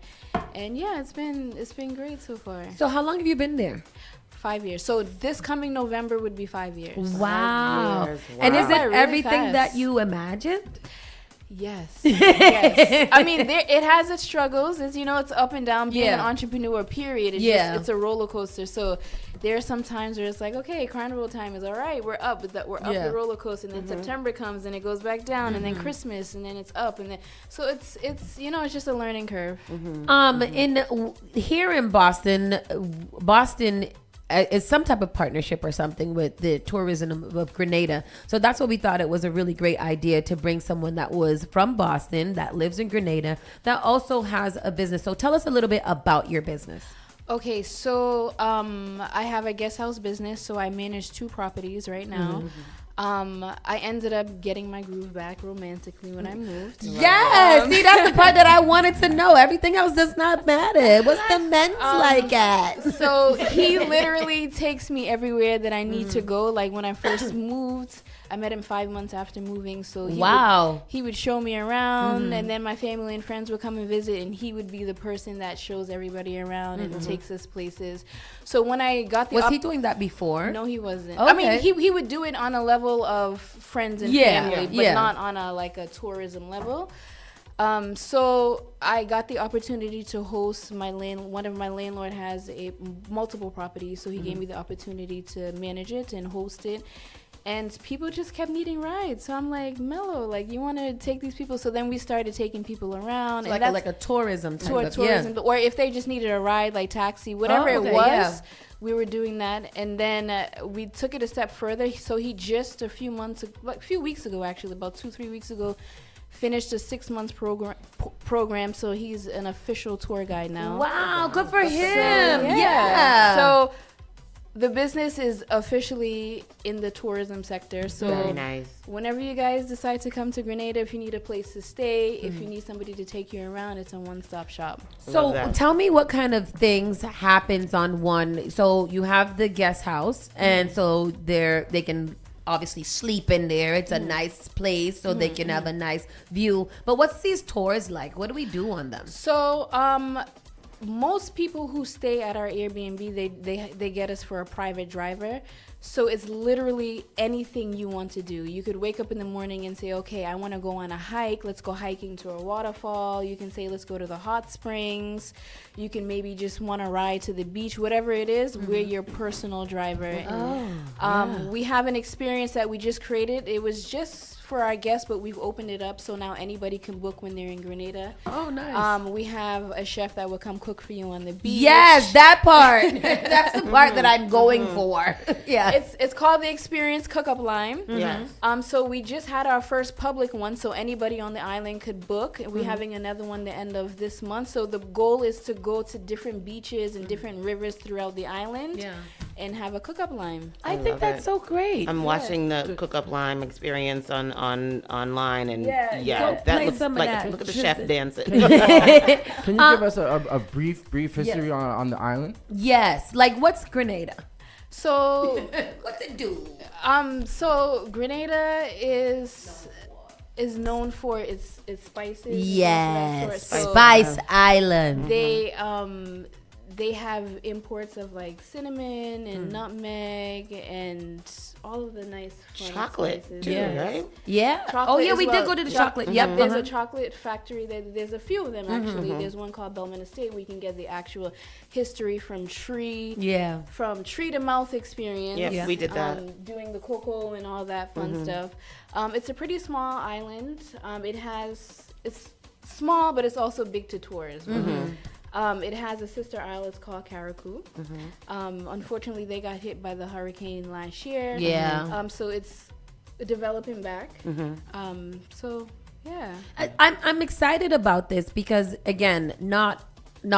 And it's been great so far. So how long have you been there? 5 years. So this coming November would be 5 years. Wow. 5 years. Wow. And is it really everything that you imagined? Yes. I mean, it has its struggles. It's up and down. Being an entrepreneur, period. It's a roller coaster. So there are some times where it's like, okay, carnival time is all right. We're up the roller coaster, and then September comes and it goes back down, and then Christmas, and then it's up, and then so it's it's just a learning curve. Here in Boston. It's some type of partnership or something with the tourism of Grenada. So that's what we thought it was a really great idea to bring someone that was from Boston, that lives in Grenada, that also has a business. So tell us a little bit about your business. Okay, so I have a guest house business, so I manage 2 properties right now. I ended up getting my groove back romantically when I moved. Yes, see, that's the part that I wanted to know. Everything else does not matter. What's the men's like at? So he literally takes me everywhere that I need to go. Like when I first moved, I met him 5 months after moving. So he would show me around, and then my family and friends would come and visit, and he would be the person that shows everybody around and takes us places. So when I got was he doing that before? No, he wasn't. Okay. I mean, he would do it on a level of friends and family, but not on a tourism level. So I got the opportunity to host one of my landlord has multiple properties, so he gave me the opportunity to manage it and host it. And people just kept needing rides. So I'm like, Mello, like, you want to take these people? So then we started taking people around. So like a tourism type tourism. Or if they just needed a ride, like taxi, whatever it was, we were doing that. And then we took it a step further. So he just a few weeks ago, actually, about 2-3 weeks ago, finished a 6 months program. So he's an official tour guide now. Wow, good for him. So the business is officially in the tourism sector. So very nice. Whenever you guys decide to come to Grenada, if you need a place to stay, if you need somebody to take you around, it's a one-stop shop. So tell me what kind of things happens on one. So you have the guest house, and so they can obviously sleep in there. It's a nice place, so they can have a nice view. But what's these tours like? What do we do on them? So most people who stay at our Airbnb, they get us for a private driver. So it's literally anything you want to do. You could wake up in the morning and say, okay, I want to go on a hike. Let's go hiking to a waterfall. You can say, let's go to the hot springs. You can maybe just want to ride to the beach. Whatever it is, we're your personal driver. We have an experience that we just created. It was just for our guests, but we've opened it up so now anybody can book when they're in Grenada. Oh, nice. We have a chef that will come cook for you on the beach. Yes, that part. That's the part that I'm going for. Yeah. It's called the Experience Cook-Up Line. Yes. So we just had our first public one, so anybody on the island could book. We're having another one the end of this month. So the goal is to go to different beaches and different rivers throughout the island and have a cook-up line. I think that's so great. I'm watching the cook-up line experience online, and that that looks some of like that. look at the chef dancing. Can you give us a brief history on the island? Yes. Like, what's Grenada? So what's it do? So Grenada is known for its spices. Yes. So Spice Island. They have imports of like cinnamon and nutmeg and all of the nice fun chocolate spices. too, right? Yeah. Chocolate we as did go to the chocolate. Yep. There's a chocolate factory. There's a few of them actually. There's one called Belmont Estate where you can get the actual history from tree to mouth experience. Yes, we did that. Doing the cocoa and all that fun stuff. It's a pretty small island. It's small, but it's also big to tour as well. It has a sister isle. It's called Caracou. Unfortunately, they got hit by the hurricane last year. Yeah. So it's developing back. So yeah. I'm excited about this because again, not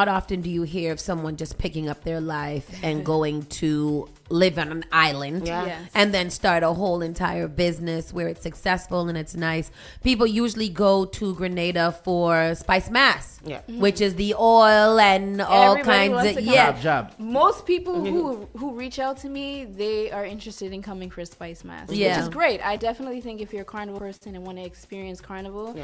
often do you hear of someone just picking up their life and going to live on an island and then start a whole entire business where it's successful and it's nice. People usually go to Grenada for spice mass, which is the oil and all kinds of job. Most people who reach out to me, they are interested in coming for a spice mass, which is great. I definitely think if you're a carnival person and want to experience carnival,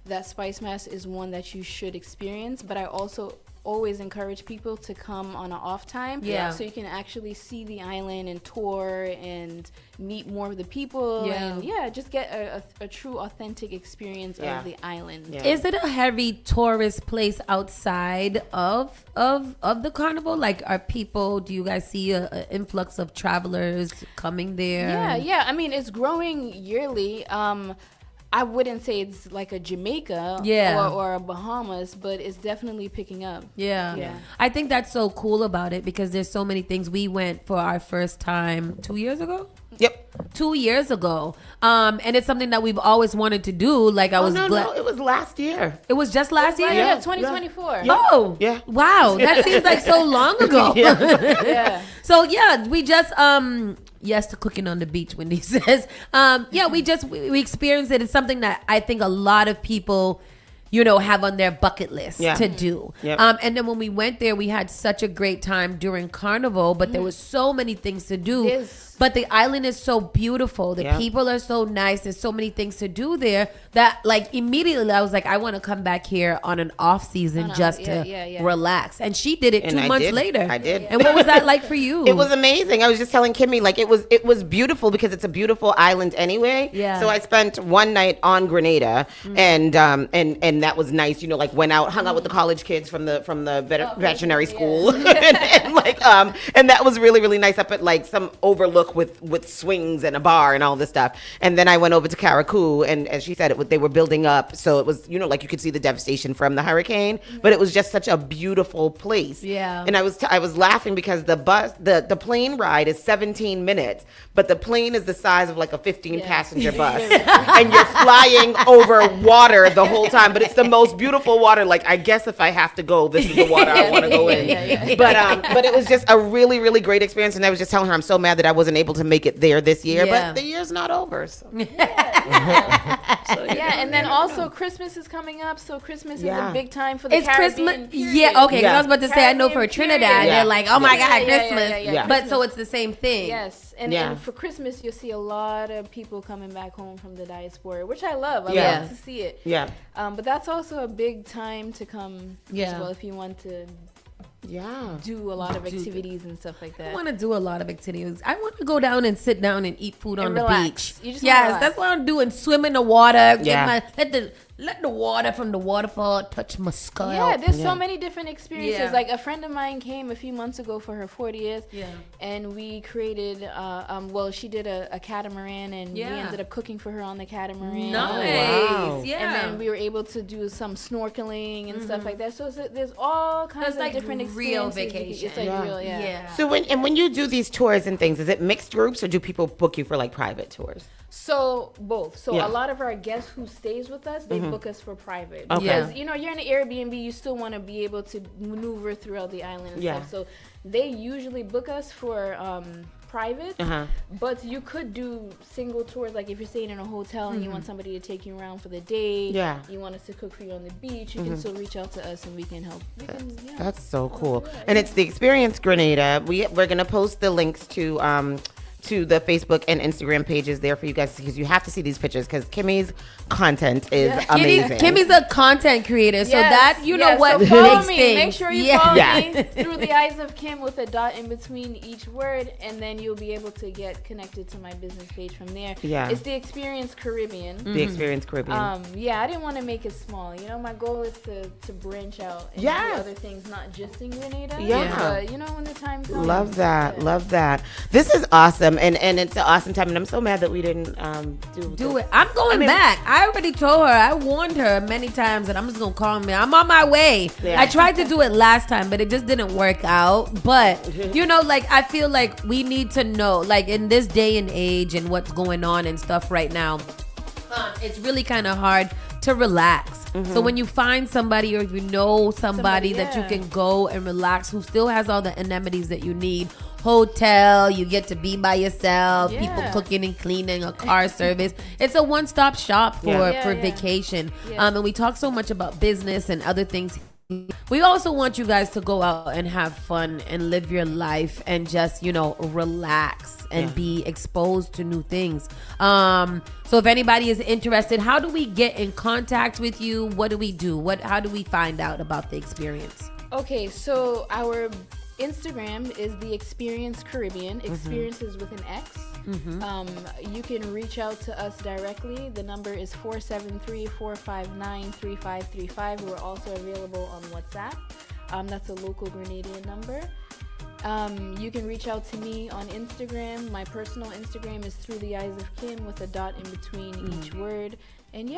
that spice mass is one that you should experience. But I also always encourage people to come on an off time so you can actually see the island and tour and meet more of the people and just get a true authentic experience of the island. Is it a heavy tourist place outside of the carnival? Like, do you guys see an influx of travelers coming there? Yeah. I mean, it's growing yearly. I wouldn't say it's like a Jamaica or a Bahamas, but it's definitely picking up. Yeah. I think that's so cool about it because there's so many things. We went for our first time 2 years ago. Yep. 2 years ago. And it's something that we've always wanted to do. Like No, it was last year. It was just last year? Yeah, 2024. Yeah. Oh. Yeah. Wow. That seems like so long ago. So we just yes to cooking on the beach, Wendy says. We experienced it. It's something that I think a lot of people have on their bucket list to do. And then when we went there, we had such a great time during Carnival, but there was so many things to do. But the island is so beautiful. The people are so nice. There's so many things to do there that like immediately I was like, I want to come back here on an off season to relax. And she did it 2 months later. I did. And what was that like for you? It was amazing. I was just telling Kimmy, like it was beautiful because it's a beautiful island anyway. Yeah. So I spent one night on Grenada and that was nice. Like went out, hung out with the college kids from the veterinary school, and that was really, really nice up at like some overlook with swings and a bar and all this stuff. And then I went over to Caracou, and as she said, they were building up, so it was like you could see the devastation from the hurricane, but it was just such a beautiful place. And I was laughing because the plane ride is 17 minutes, but the plane is the size of like a 15 passenger bus, and you're flying over water the whole time. But it's the most beautiful water. Like, I guess if I have to go, this is the water I want to go in. But it was just a really, really great experience. And I was just telling her I'm so mad that I wasn't able to make it there this year. But the year's not over. So. And then also Christmas is coming up. So Christmas is a big time for the Caribbean. Christmas. Yeah, okay. I was about to say, I know for Trinidad, they're like, oh my God, Christmas. But so it's the same thing. Yes. And for Christmas, you'll see a lot of people coming back home from the diaspora, which I love. I love to see it. Yeah. But that's also a big time to come as well if you want to do a lot of activities and stuff like that. I want to do a lot of activities. I want to go down and sit down and eat food on relax. the beach. You just That's what I'm doing. Swim in the water. Yeah. Let the water from the waterfall touch my skull. Yeah, there's so many different experiences. Yeah. Like a friend of mine came a few months ago for her 40th. Yeah. And we created, she did a catamaran, and we ended up cooking for her on the catamaran. Nice. Wow. Yeah. And then we were able to do some snorkeling and stuff like that. So there's all kinds of different experiences. Real vacation. It's like real, So when you do these tours and things, is it mixed groups or do people book you for like private tours? So both. So a lot of our guests who stays with us, they book us for private. Because you're in an Airbnb, you still want to be able to maneuver throughout the island and stuff. So they usually book us for private, but you could do single tours. Like if you're staying in a hotel and you want somebody to take you around for the day, you want us to cook for you on the beach, you can still reach out to us and we can help. That's so cool. And it's the Experience Grenada. We're gonna post the links to the Facebook and Instagram pages there for you guys, because you have to see these pictures, because Kimmy's content is amazing. Kimmy's a content creator, so that know what so follow makes me. things. Make sure you follow me through the eyes of Kim with a dot in between each word, and then you'll be able to get connected to my business page from there. Yeah. It's the Experience Caribbean. The Experience Caribbean. I didn't want to make it small. My goal is to branch out and do other things, not just in Grenada. But when the time comes. Love that. This is awesome, and it's an awesome time, and I'm so mad that we didn't do it. I'm going back. I already told her. I warned her many times that I'm just gonna call me. I'm on my way. Yeah. I tried to do it last time, but it just didn't work out. But I feel like we need to know, like in this day and age and what's going on and stuff right now, it's really kind of hard to relax. So when you find somebody, or if you know somebody that you can go and relax, who still has all the amenities that you need, hotel, you get to be by yourself, people cooking and cleaning, a car service. It's a one-stop shop for vacation. And we talk so much about business and other things. We also want you guys to go out and have fun and live your life and just, relax and be exposed to new things. So if anybody is interested, how do we get in contact with you? What do we do? How do we find out about the experience? Okay, so our Instagram is the Experience Caribbean. Experiences with an X. You can reach out to us directly. The number is 473-459-3535. We're also available on WhatsApp. That's a local Grenadian number. You can reach out to me on Instagram. My personal Instagram is Through the Eyes of Kim with a dot in between each word. And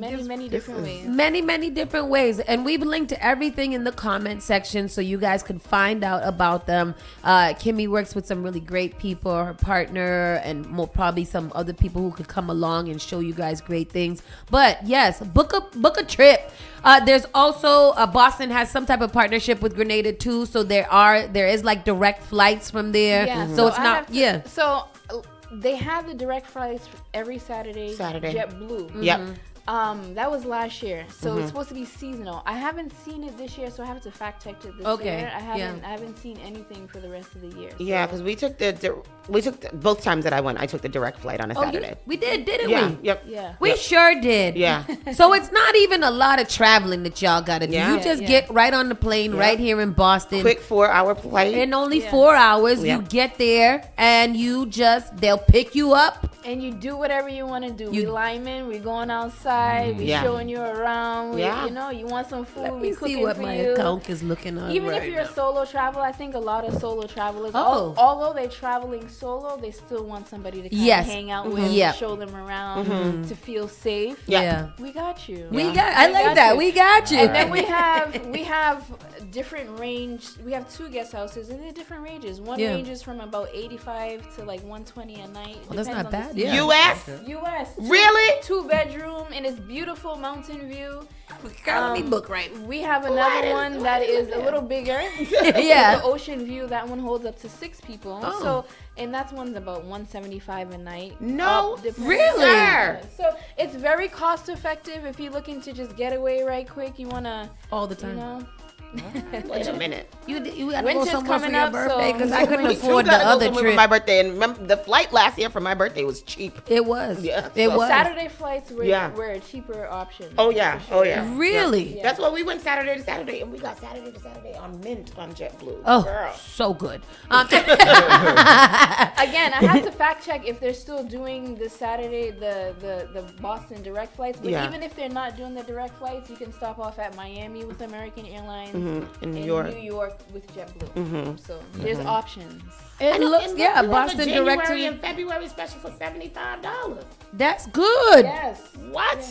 many different ways. Many different ways. And we've linked to everything in the comment section so you guys can find out about them. Kimmy works with some really great people, her partner, and probably some other people who could come along and show you guys great things. But yes, book a trip. There's also Boston has some type of partnership with Grenada too. So there is like direct flights from there. Yeah, So it's not So they have the direct flights every Saturday. JetBlue. Yep. That was last year, so it's supposed to be seasonal. I haven't seen it this year, so I have to fact check it this year. I haven't seen anything for the rest of the year. So. Yeah, because we took both times that I went. I took the direct flight on a Saturday. We did, didn't we? Yep. Yeah. We sure did. Yeah. So it's not even a lot of traveling that y'all gotta do. Yeah. You just get right on the plane right here in Boston. Quick 4-hour flight. In only 4 hours, you get there and they'll pick you up. And you do whatever you want to do. We linemen, we going outside, we showing you around. You want some food, Let me see what my account is looking on. Even right if you're now. a solo traveler, I think a lot of solo travelers, although they're traveling solo, they still want somebody to kind of hang out with, show them around, to feel safe. Yeah. We got you. I like that. We got you. And then we have different range. We have 2 guest houses, and they're different ranges. One ranges from about 85 to like 120 a night. Well, that's not bad. U.S. U.S. Really? 2-bedroom, and it's beautiful mountain view. Let me book right. We have another one that is a little bigger. Yeah. The ocean view. That one holds up to 6 people. And that one's about $175 a night. No, really? Yeah. So it's very cost effective if you're looking to just get away right quick. You wanna all the time. Wait a minute. You got to go Winter's somewhere for coming your up, birthday? so- Because I couldn't We too afford the gotta go other somewhere trip. for my birthday. And remember, the flight last year for my birthday was cheap. It was. Yeah, It so- was. Saturday flights were, Yeah. were a cheaper option. Oh yeah, for sure. oh yeah. Really? Yeah. That's why we went Saturday to Saturday, and we got Saturday to Saturday on Mint on JetBlue. Oh, Girl. so good. Again, I had to fact check if they're still doing the Saturday, the Boston direct flights. But Yeah. even if they're not doing the direct flights, you can stop off at Miami with American Airlines, In New in York. New York with JetBlue. Mhm. So there's options. It looks, And yeah, we have a Boston direct January to. and February special for $75. That's good. Yes. What?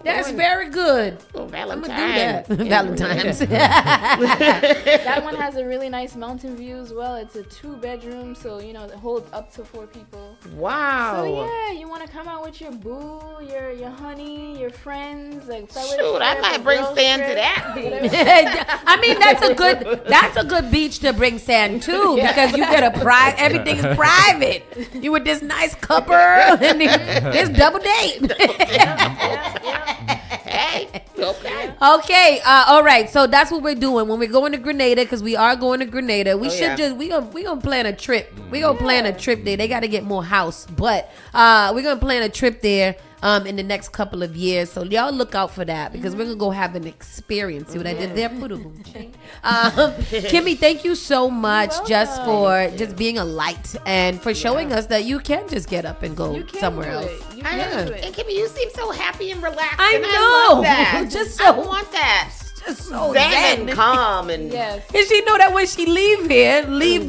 That's Doing- very good. Oh, I'm gonna do Valentine. that. Valentine's. That one has a really nice mountain view as well. It's a 2-bedroom, so you know it holds up to 4 people. Wow. So yeah, you want to come out with your boo, your honey, your friends, like fellowship. Shoot, I might bring girls Stan to trip, that beach. whatever. I mean, that's a good beach to bring sand to because you get a everything is private. You with this nice couple and this double date. Hey, okay. Okay, all right. So that's what we're doing when we're going to Grenada because we are going to Grenada. We should yeah. we gonna plan a trip. We gonna plan a trip there. They got to get more house, but we're gonna plan a trip there. In the next couple of years, so y'all look out for that because we're gonna go have an experience. See what I did there? Kimmy, thank you so much just for just being a light and for showing us that you can just get up and go somewhere else. You I can know. do it. And Kimmy, you seem so happy and relaxed. I and know. I want that. Just I so- want that. Just so Zen and calm and Yes. And she know that when she leave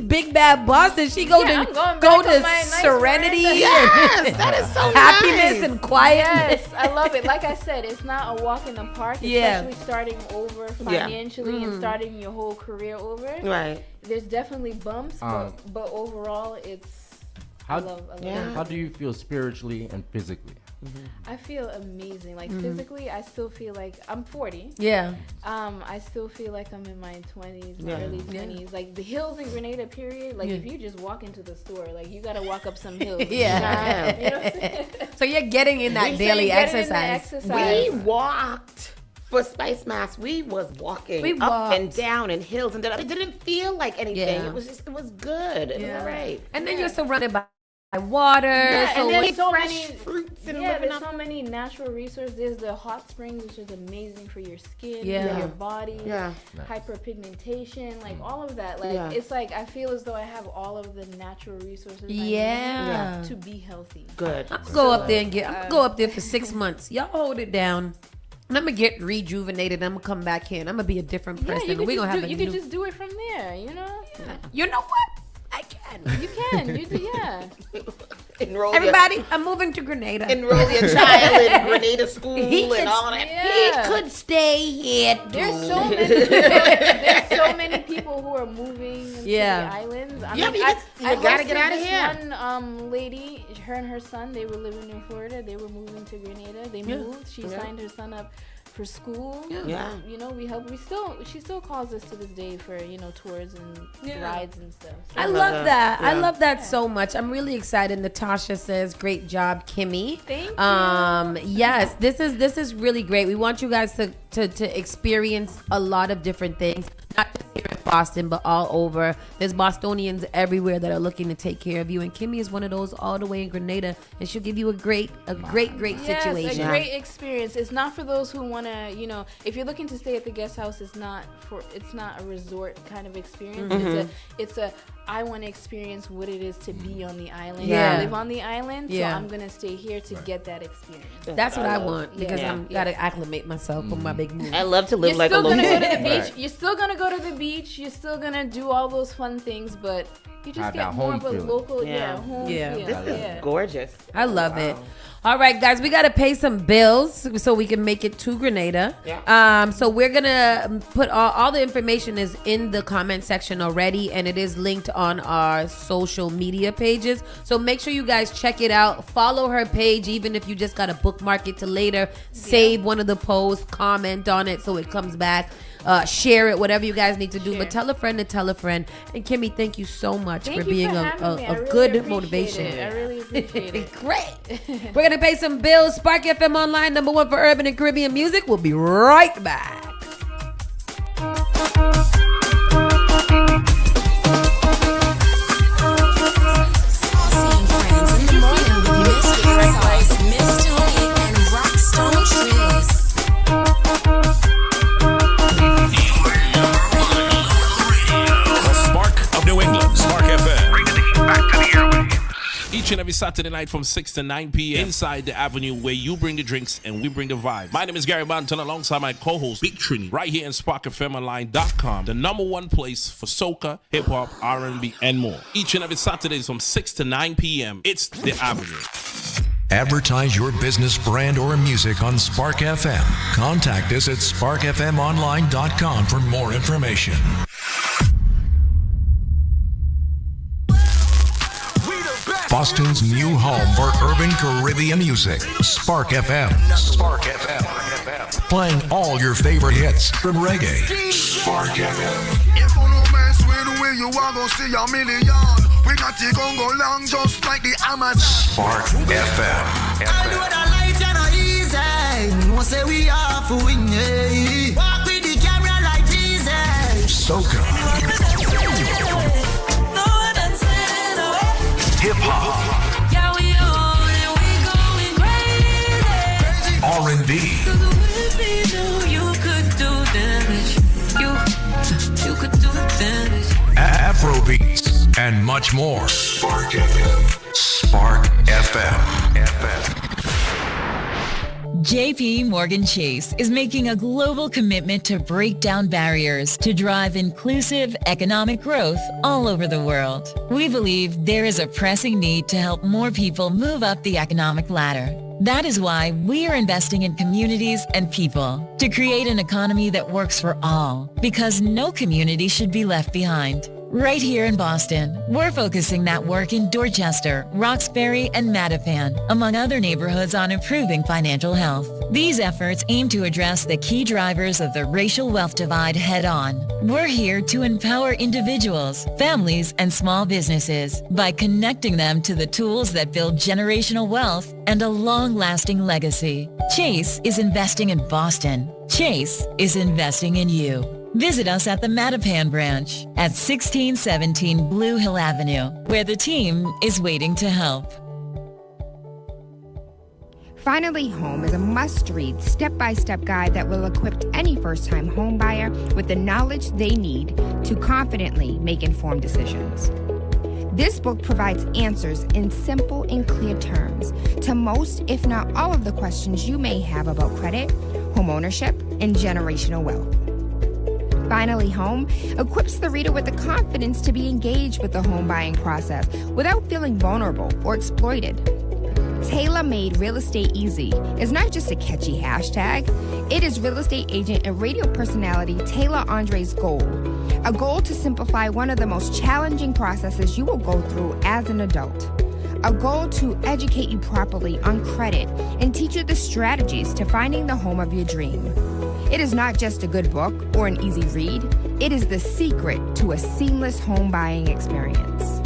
Big Bad Boston, she go Yeah, I'm to going go back to on my nice serenity, Miranda. Yes, that is so happiness nice. and quiet. Yes, I love it. Like I said, it's not a walk in the park, Yeah. especially starting over financially and starting your whole career over. Right. There's definitely bumps, but overall, it's. I love it. How do you feel spiritually and physically? I feel amazing. Like physically, I still feel like I'm 40. Yeah. I still feel like I'm in my 20s, my early 20s. Like the hills in Grenada, period. Like if you just walk into the store, like you gotta walk up some hills. Yeah. You know what I'm saying? So you're getting in that daily Getting in the exercise. We walked for Spice Mass. We was walking We up walked. and down and hills and it didn't feel like anything. Yeah. It was good. It was all right. And then you're surrounded by water. Yeah, so and then it's so fresh many fruits and yeah, living there's up. so many natural resources. There's the hot springs, which is amazing for your skin, Yeah. for your body, Yeah. hyperpigmentation, like all of that. Like Yeah. it's like I feel as though I have all of the natural resources I Yeah. need to be healthy. Good. I'm gonna go up there and I'm gonna go up there for 6 months. Y'all hold it down. And I'm gonna get rejuvenated. I'm gonna come back here and I'm gonna be a different Yeah, person. you could We're gonna just have do, a you new. could just do it from there. You know, You know what? I can. you can. You do, yeah. Enroll Everybody, I'm moving to Grenada. enroll your child in Grenada school He and could- all that. Yeah. He could stay here. There's too. so many. There's so many people who are moving to Yeah. the islands. I Yeah, mean, but you gotta hosted get outta this here. One lady, her and her son, they were living in Florida. They were moving to Grenada. They moved. She signed her son up for school. Yeah. You know, we help. She still calls us to this day for tours and rides and stuff. So I love that. I Yeah. love that so much. I'm really excited. Natasha says, "Great job, Kimmy." Thank you. Yes, this is really great. We want you guys to experience a lot of different things, not just here in Boston, but all over. There's Bostonians everywhere that are looking to take care of you, and Kimmy is one of those all the way in Grenada, and she'll give you a great Yes, situation. a great experience. It's not for those who want to, if you're looking to stay at the guest house, it's not a resort kind of experience. Mm-hmm. It's a I want to experience what it is to be on the island. Yeah. Live on the island. Yeah. So I'm going to stay here to get that experience. That's what I want because Yeah. I'm gotta acclimate myself for my big move. I love to live You're like a still local. gonna go to the beach. You're still gonna go to the beach. You're still gonna do all those fun things, but you just Have get that more home of a feeling. local, Yeah. home Yeah. feel. This is gorgeous. I love it. All right, guys, we got to pay some bills so we can make it to Grenada. Yeah. So we're going to put all the information is in the comment section already, and it is linked on our social media pages. So make sure you guys check it out. Follow her page, even if you just got to bookmark it to later. Save one of the posts, comment on it so it comes back. Share it, whatever you guys need to do. But tell a friend to tell a friend. And Kimmy, thank you so much Thank for you being for a having me. I really good appreciate motivation. it. I really appreciate it. Great. We're going to pay some bills. Spark FM Online, #1 for urban and Caribbean music. We'll be right back. Each and every Saturday night from 6 to 9 p.m. inside the Avenue where you bring the drinks and we bring the vibes. My name is Gary Banton alongside my co-host Big Trini right here in SparkFMOnline.com, the number one place for soca, hip-hop, R&B, and more. Each and every Saturday from 6 to 9 p.m. It's the Avenue. Advertise your business, brand, or music on Spark FM. Contact us at sparkfmonline.com for more information. Boston's new home for urban Caribbean music. Spark FM. Spark FM. Playing all your favorite hits from reggae. Spark FM. If you no mess with the way you are gonna see a million. We got to go long just like the Amazon. Spark FM. I know that life is not easy. No say we are for winning. Walk with the camera like Jesus. Soca. Hip hop. Yeah, we on and we going crazy. R&B. You could do damage. You could do damage. Afrobeats and much more. Spark FM. Spark FM. JP Morgan Chase is making a global commitment to break down barriers to drive inclusive economic growth all over the world. We believe there is a pressing need to help more people move up the economic ladder. That is why we are investing in communities and people to create an economy that works for all, because no community should be left behind. Right here in Boston, we're focusing that work in Dorchester, Roxbury, and Mattapan, among other neighborhoods, on improving financial health. These efforts aim to address the key drivers of the racial wealth divide head-on. We're here to empower individuals, families, and small businesses by connecting them to the tools that build generational wealth and a long-lasting legacy. Chase is investing in Boston. Chase is investing in you. Visit us at the Mattapan branch at 1617 Blue Hill Avenue, where the team is waiting to help. Finally Home is a must-read step-by-step guide that will equip any first-time home buyer with the knowledge they need to confidently make informed decisions. This book provides answers in simple and clear terms to most, if not all, of the questions you may have about credit, home ownership, and generational wealth. Finally Home equips the reader with the confidence to be engaged with the home buying process without feeling vulnerable or exploited. Tailor-made Real Estate Easy is not just a catchy hashtag. It is real estate agent and radio personality Taylor Andre's goal. A goal to simplify one of the most challenging processes you will go through as an adult. A goal to educate you properly on credit and teach you the strategies to finding the home of your dream. It is not just a good book or an easy read. It is the secret to a seamless home buying experience.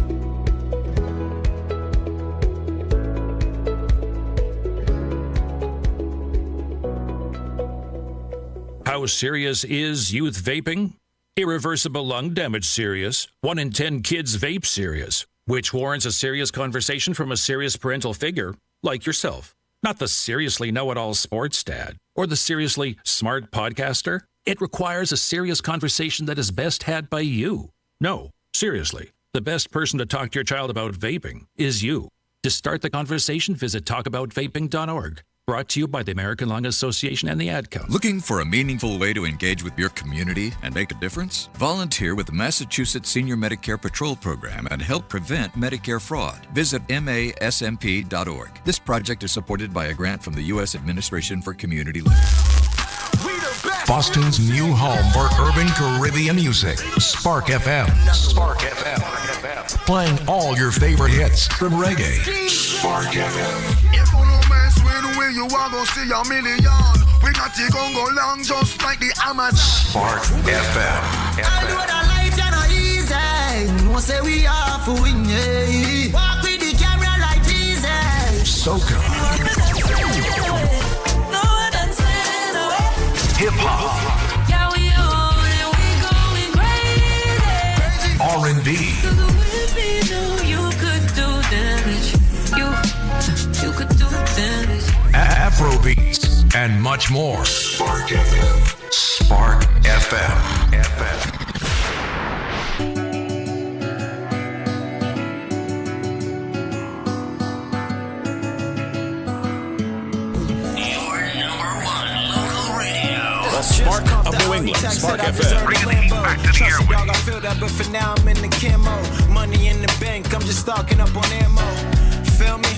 How serious is youth vaping? Irreversible lung damage serious. 1 in 10 kids vape serious, which warrants a serious conversation from a serious parental figure like yourself. Not the seriously know-it-all sports dad or the seriously smart podcaster. It requires a serious conversation that is best had by you. No, seriously, the best person to talk to your child about vaping is you. To start the conversation, visit talkaboutvaping.org. Brought to you by the American Lung Association and the Ad Council. Looking for a meaningful way to engage with your community and make a difference? Volunteer with the Massachusetts Senior Medicare Patrol Program and help prevent Medicare fraud. Visit masmp.org. This project is supported by a grant from the U.S. Administration for Community Living. Boston's new home for urban Caribbean music. Spark FM. Spark FM. Playing all your favorite hits from reggae. Spark FM. If you no mess with the way you are gonna see a million. We got to go long just like the Amazon. Spark FM. I know that life is not easy. No say we are for winning. Walk with the camera like Jesus. Soca. Hip hop. Yeah, we on and we going crazy. R&B. You could do damage. You could do damage. Afrobeats and much more. Spark FM. Spark FM. Spark of New England, Spark FM. Trust me, dog, I feel that, but for now I'm in the camo. Money in the bank, I'm just stocking up on ammo. Feel me?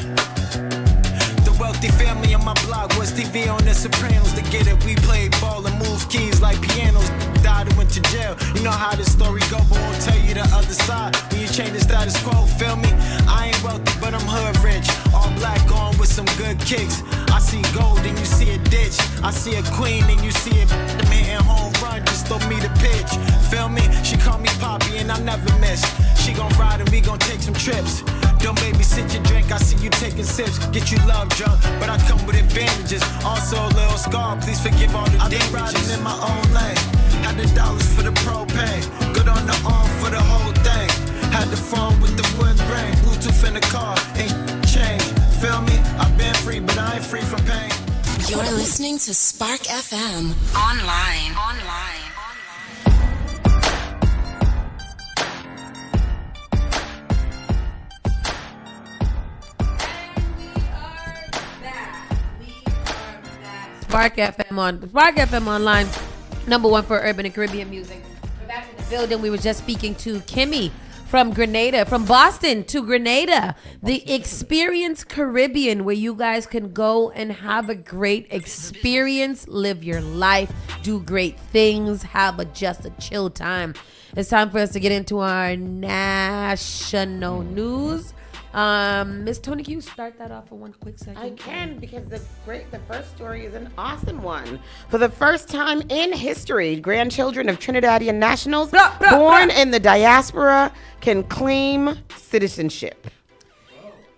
The wealthy family on my block was TV on The Sopranos. To get it, we played ball and move keys like pianos. Died and went to jail. You know how this story go, but won't tell you the other side. When you change the status quo, feel me? I ain't wealthy, but I'm hood rich. All black on with some good kicks. I see gold and you see a ditch. I see a queen and you see a hitting home run. Just throw me the pitch. Feel me? She call me Poppy and I never miss. She gon' ride and we gon' take some trips. Don't babysit your drink, I see you taking sips. Get you love drunk, but I come with advantages. Also a little scar, please forgive all the damages. I been riding in my own lane. Had the dollars for the propane. Good on the arm for the whole thing. Had the phone with the wood grain. Bluetooth in the car, ain't changed. Feel me? I've been free, but I ain't free from pain. You're listening to Spark FM. Online. Spark FM online, number one for urban and Caribbean music. We're back in the building. We were just speaking to Kimmy from Grenada, from Boston to Grenada, the Experience Caribbean, where you guys can go and have a great experience, live your life, do great things, have just a chill time. It's time for us to get into our national news. Miss Tony, can you start that off for one quick second? I can, because the first story is an awesome one. For the first time in history, grandchildren of Trinidadian nationals born in the diaspora can claim citizenship.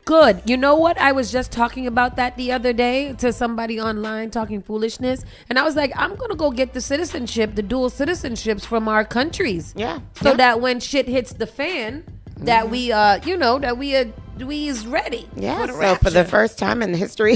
Good. You know what? I was just talking about that the other day to somebody online talking foolishness. And I was like, I'm going to go get the citizenship, the dual citizenships from our countries. Yeah. So that when shit hits the fan, that we is ready. Yeah, for the first time in history,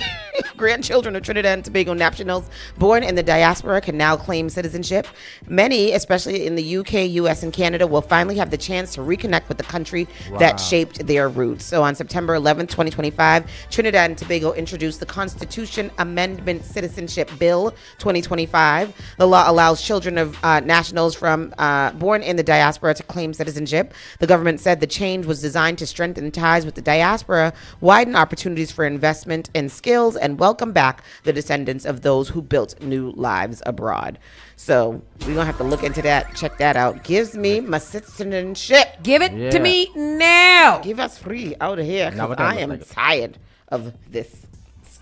grandchildren of Trinidad and Tobago nationals born in the diaspora can now claim citizenship. Many, especially in the UK, US, and Canada, will finally have the chance to reconnect with the country that shaped their roots. So on September 11th, 2025, Trinidad and Tobago introduced the Constitution Amendment Citizenship Bill 2025. The law allows children of nationals from born in the diaspora to claim citizenship. The government said the change was designed to strengthen ties with the diaspora, widen opportunities for investment in skills, and welcome back the descendants of those who built new lives abroad. So we're going to have to look into that, check that out. Gives me my citizenship. Give it to me now. Give us free out of here, because I am tired of this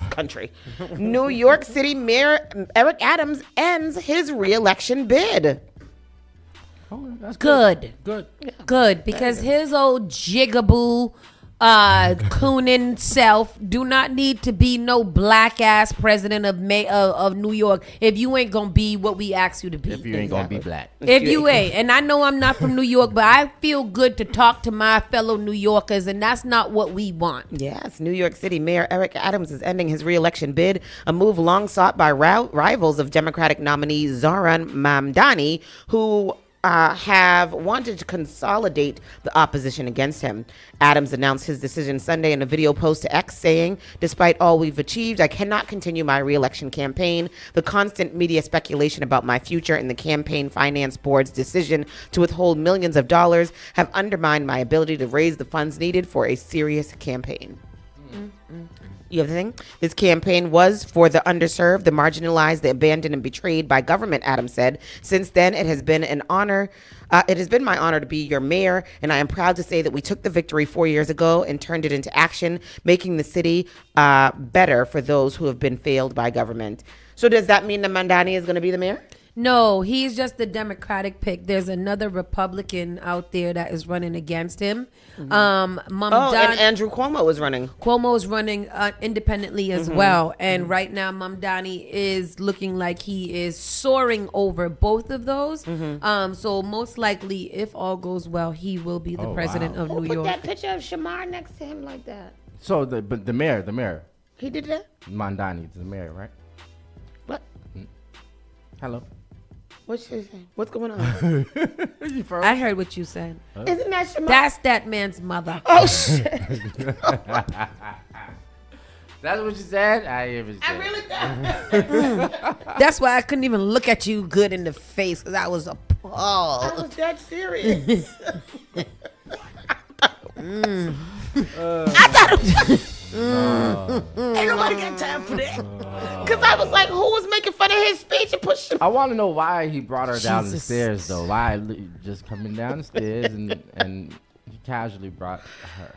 country. New York City Mayor Eric Adams ends his re-election bid. Oh, that's good. Good, because his old jigaboo cooning self do not need to be no black ass president of New York if you ain't gonna be what we asked you to be. If you ain't gonna be black. If you ain't. And I know I'm not from New York, but I feel good to talk to my fellow New Yorkers, and that's not what we want. Yes, New York City Mayor Eric Adams is ending his re-election bid, a move long sought by rivals of Democratic nominee Zohran Mamdani, who have wanted to consolidate the opposition against him. Adams announced his decision Sunday in a video post to X, saying, "Despite all we've achieved, I cannot continue my re-election campaign. The constant media speculation about my future and the campaign finance board's decision to withhold millions of dollars have undermined my ability to raise the funds needed for a serious campaign." You have the thing? This campaign was for the underserved, the marginalized, the abandoned, and betrayed by government, Adams said. Since then, it has been an honor. It has been my honor to be your mayor, and I am proud to say that we took the victory 4 years ago and turned it into action, making the city better for those who have been failed by government. So does that mean that Mamdani is going to be the mayor? No, he's just the Democratic pick. There's another Republican out there that is running against him. And Andrew Cuomo is running. Cuomo is running independently as well. And right now, Mamdani is looking like he is soaring over both of those. So most likely, if all goes well, he will be the president of New York. Put that picture of Shamar next to him like that. So the mayor. He did that? Mamdani, the mayor, right? What? Hello. What's going on? I heard what you said. Isn't that Shamar? That's that man's mother. Oh, shit. That's what you said? I even said. I really thought. That's why I couldn't even look at you good in the face because I was appalled. I was that serious. I thought ain't nobody got time for that. Because I was like, who was making fun of his speech and pushing? I want to know why he brought her down the stairs, though. Why just coming down the stairs and he casually brought her.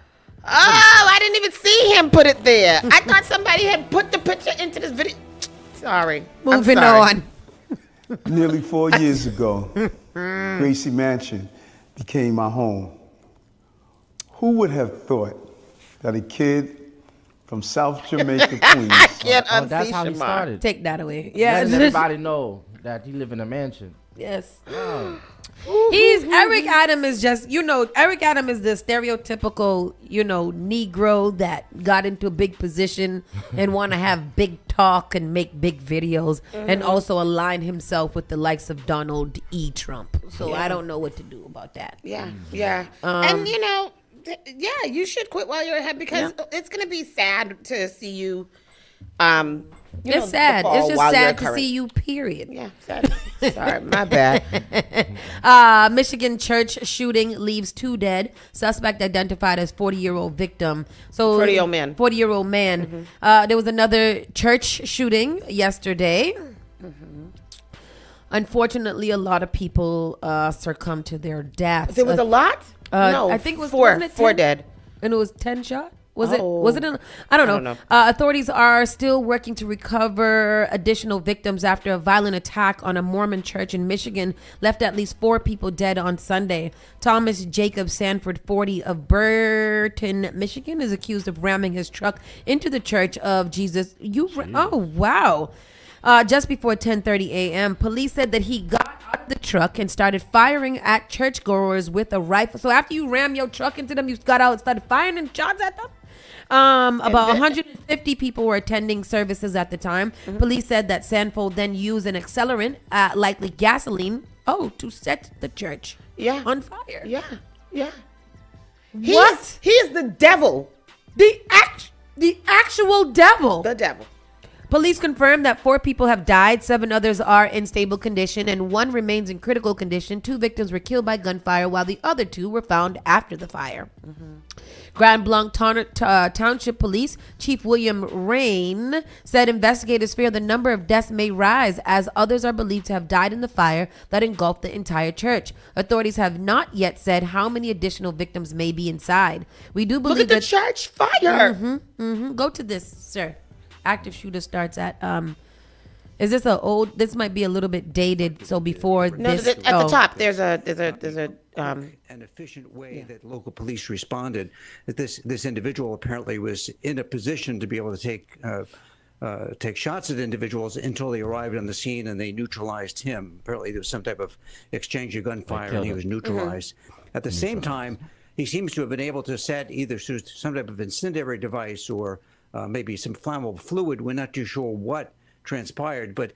Oh, I didn't even see him put it there. I thought somebody had put the picture into this video. Sorry. Moving on. Nearly 4 years ago, Gracie Mansion became my home. Who would have thought that a kid from South Jamaica, Queens. I can't unsee that's how he Shamar. started. Take that away. Yeah. Letting everybody know that he live in a mansion. Yes. Oh. Eric Adam is just, Eric Adam is the stereotypical, Negro that got into a big position and want to have big talk and make big videos and also align himself with the likes of Donald E. Trump. So I don't know what to do about that. Yeah, yeah. And you should quit while you're ahead because it's going to be sad to see you. It's sad. It's just sad to see you, period. Yeah, sad. Sorry, my bad. Michigan church shooting leaves 2 dead. Suspect identified as 40-year-old victim. 40-year-old man. 40-year-old man. There was another church shooting yesterday. Unfortunately, a lot of people succumbed to their deaths. There was a lot? No, I think it was 4 4 dead. And it was 10 shot? Was it? I don't know. Authorities are still working to recover additional victims after a violent attack on a Mormon church in Michigan left at least 4 people dead on Sunday. Thomas Jacob Sanford, 40, of Burton, Michigan, is accused of ramming his truck into the Church of Jesus. Oh, wow. Just before 10:30 a.m., police said that he got out of the truck and started firing at churchgoers with a rifle. So after you ram your truck into them, you got out and started firing and shots at them? About 150 people were attending services at the time. Police said that Sanford then used an accelerant, likely gasoline, to set the church on fire. Yeah. He is the devil. The actual devil. The devil. Police confirmed that 4 people have died, 7 others are in stable condition, and 1 remains in critical condition. 2 victims were killed by gunfire, while the other 2 were found after the fire. Grand Blanc Township Police Chief William Rain said investigators fear the number of deaths may rise as others are believed to have died in the fire that engulfed the entire church. Authorities have not yet said how many additional victims may be inside. We do believe Look at the church fire. Go to this, sir. Active shooter starts at is this a old? This might be a little bit dated. So before this, at the top there's a an efficient way that local police responded. That this individual apparently was in a position to be able to take shots at individuals until they arrived on the scene and they neutralized him. Apparently there was some type of exchange of gunfire and he was neutralized. At the same time, he seems to have been able to set either some type of incendiary device or maybe some flammable fluid. We're not too sure what transpired, but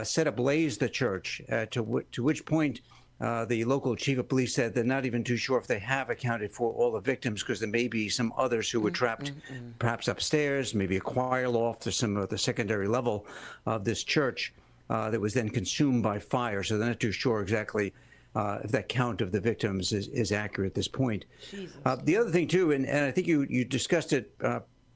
set ablaze the church, to which point the local chief of police said they're not even too sure if they have accounted for all the victims because there may be some others who were trapped perhaps upstairs, maybe a choir loft or some of the secondary level of this church that was then consumed by fire. So they're not too sure exactly if that count of the victims is accurate at this point. The other thing too, and I think you discussed it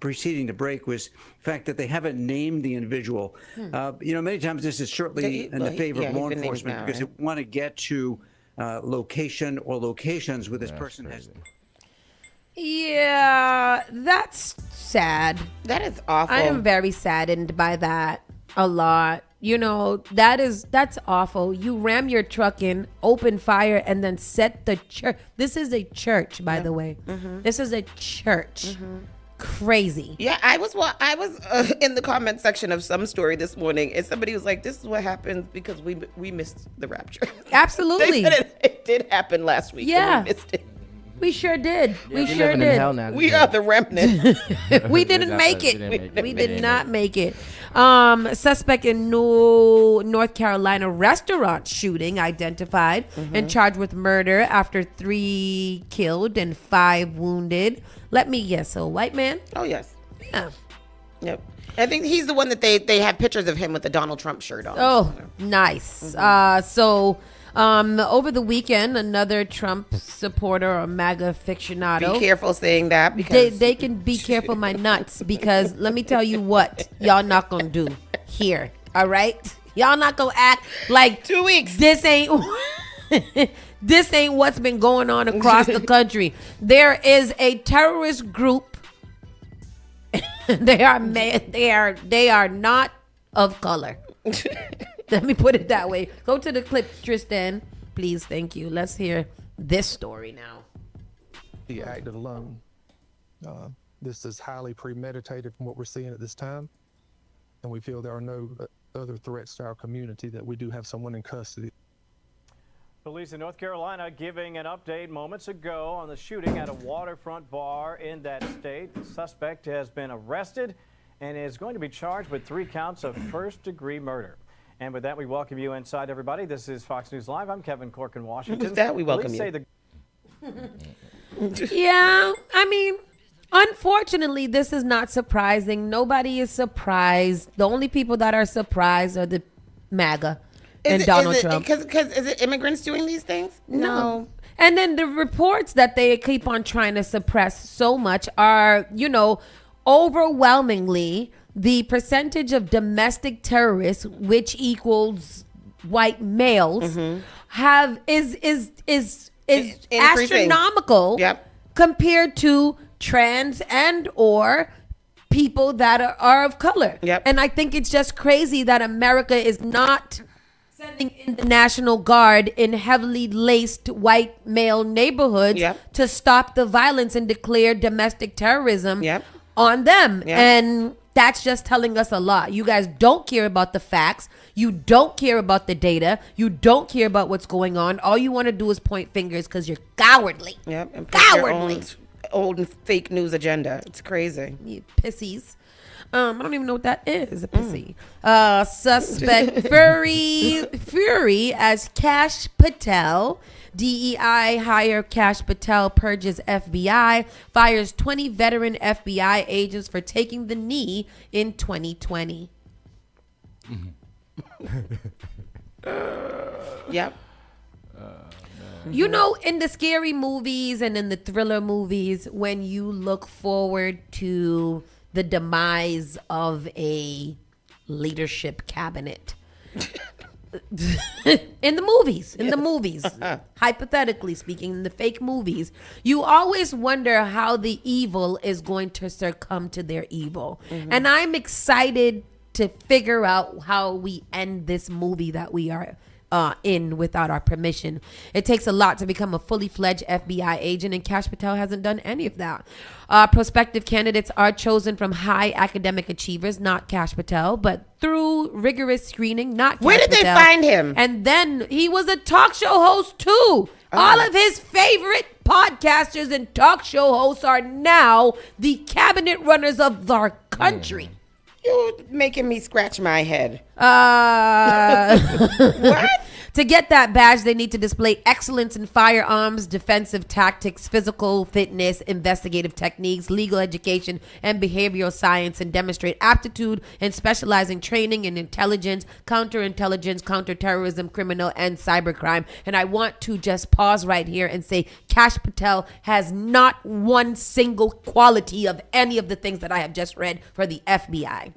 preceding the break, was the fact that they haven't named the individual. Many times this is certainly in the favor of law enforcement because they want to get to location or locations where this person has. Yeah, that's sad. That is awful. I am very saddened by that a lot. That's awful. You ram your truck in, open fire, and then set the church. This is a church, by the way. This is a church. Crazy. Yeah, I was in the comment section of some story this morning, and somebody was like, "This is what happens because we missed the rapture." Absolutely, they said it did happen last week. Yeah, and we missed it. We sure did. We sure living did. in hell now. We are the remnant. We didn't make it. We did not make it. Suspect in North Carolina restaurant shooting identified and charged with murder after 3 killed and 5 wounded. Let me guess, a white man? Oh, yes. Yeah. Yep. I think he's the one that they have pictures of him with the Donald Trump shirt on. Oh, nice. Over the weekend, another Trump supporter or MAGA aficionado. Be careful saying that because they can be careful my nuts, because let me tell you what y'all not gonna do here. All right, y'all not gonna act like 2 weeks. This ain't this ain't what's been going on across the country. There is a terrorist group. They are not of color. Let me put it that way. Go to the clip, Tristan. Please, thank you. Let's hear this story now. He acted alone. This is highly premeditated from what we're seeing at this time. And we feel there are no other threats to our community, that we do have someone in custody. Police in North Carolina giving an update moments ago on the shooting at a waterfront bar in that state. The suspect has been arrested and is going to be charged with 3 counts of first-degree murder. And with that, we welcome you inside, everybody. This is Fox News Live. I'm Kevin Cork in Washington. With that, we welcome you. Yeah, I mean, unfortunately, this is not surprising. Nobody is surprised. The only people that are surprised are the MAGA and Donald Trump. Because is it immigrants doing these things? No. And then the reports that they keep on trying to suppress so much are, overwhelmingly the percentage of domestic terrorists, which equals white males, is astronomical compared to trans and or people that are of color. And I think it's just crazy that America is not sending in the National Guard in heavily laced white male neighborhoods to stop the violence and declare domestic terrorism on them. And that's just telling us a lot. You guys don't care about the facts. You don't care about the data. You don't care about what's going on. All you want to do is point fingers because you're cowardly. And cowardly. Your old and fake news agenda. It's crazy. You pissies. I don't even know what that is. A pissy. Suspect Fury as Cash Patel. DEI hire Cash Patel, purges FBI, fires 20 veteran FBI agents for taking the knee in 2020. Yep. In the scary movies and in the thriller movies, when you look forward to the demise of a leadership cabinet in the movies, hypothetically speaking, in the fake movies, you always wonder how the evil is going to succumb to their evil. And I'm excited to figure out how we end this movie that we are in without our permission. It takes a lot to become a fully fledged FBI agent, and Cash Patel hasn't done any of that. Prospective candidates are chosen from high academic achievers, not Cash Patel, but through rigorous screening, not Cash Patel. Where did they find him? And then he was a talk show host too. All of his favorite podcasters and talk show hosts are now the cabinet runners of our country. You're making me scratch my head. What? To get that badge, they need to display excellence in firearms, defensive tactics, physical fitness, investigative techniques, legal education, and behavioral science, and demonstrate aptitude and specializing training in intelligence, counterintelligence, counterterrorism, criminal, and cybercrime. And I want to just pause right here and say Cash Patel has not one single quality of any of the things that I have just read for the FBI.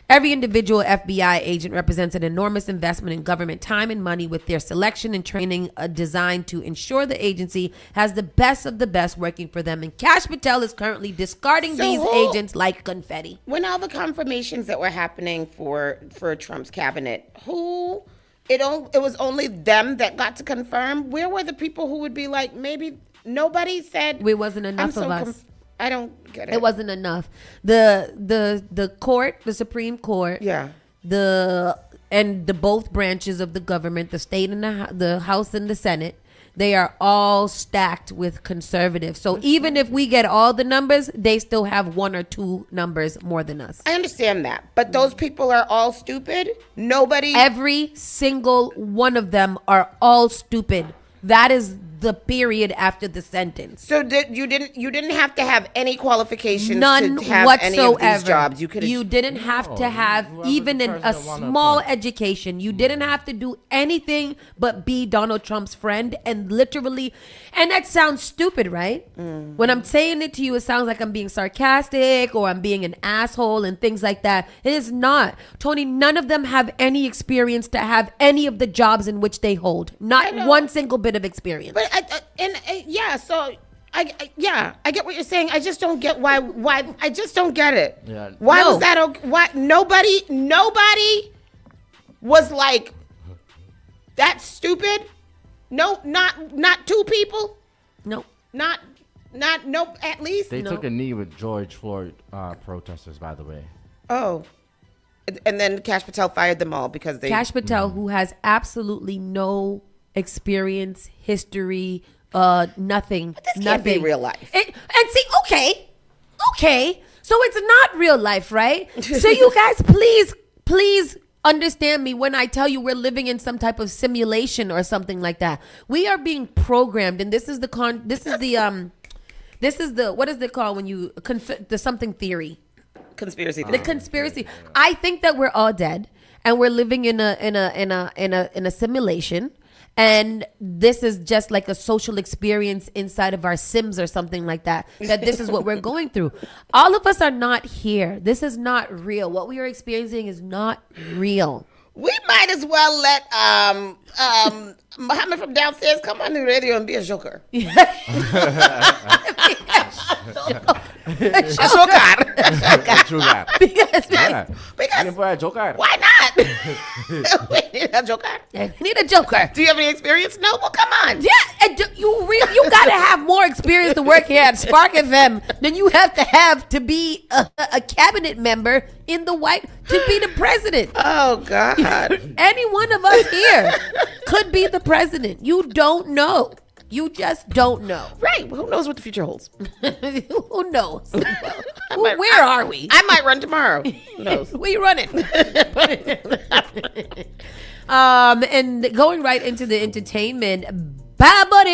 Every individual FBI agent represents an enormous investment in government time and money, with their selection and training designed to ensure the agency has the best of the best working for them. And Cash Patel is currently discarding these agents like confetti. When all the confirmations that were happening for Trump's cabinet, it was only them that got to confirm? Where were the people who would be like, maybe nobody said? It wasn't enough of us. I don't get it. It wasn't enough. The court, the Supreme Court, the both branches of the government, the state and the House and the Senate, they are all stacked with conservatives. So even if we get all the numbers, they still have 1 or 2 numbers more than us. I understand that, but those people are all stupid. Every single one of them are all stupid. That is the period after the sentence. So you didn't have to have any qualifications None to have whatsoever. any of these jobs. You didn't have to have even a small education. You didn't have to do anything but be Donald Trump's friend and literally, and that sounds stupid, right? When I'm saying it to you, it sounds like I'm being sarcastic or I'm being an asshole and things like that. It is not. Tony, none of them have any experience to have any of the jobs in which they hold. Not one single bit of experience. But so I get what you're saying. I just don't get why I just don't get it. Yeah. Why was that okay? Why nobody was like, that's stupid? No, not two people? No. Not at least? They took a knee with George Floyd protesters, by the way. Oh. And then Kash Patel fired them all because they... Kash Patel, who has absolutely no experience, history, nothing. But this nothing. can't be real life. And see, okay. So it's not real life, right? So you guys, please understand me when I tell you we're living in some type of simulation or something like that. We are being programmed, and this is the what is it called when you the something theory. Conspiracy. The conspiracy. I think that we're all dead and we're living in a simulation, and this is just like a social experience inside of our Sims or something like that. That this is what we're going through. All of us are not here. This is not real. What we are experiencing is not real. We might as well let Muhammad from downstairs come on the radio and be a joker. Joker. Why not? We need a joker. We need a joker. Do you have any experience? No. Well, come on. Yeah, and you gotta have more experience to work here at Spark FM than you have to be a cabinet member in the to be the president. Oh God! Any one of us here could be the president. You don't know. You just don't know. Right. Well, who knows what the future holds? Who knows? Where are we? I might run tomorrow. Who knows? We running. And going right into the entertainment. Bad Bunny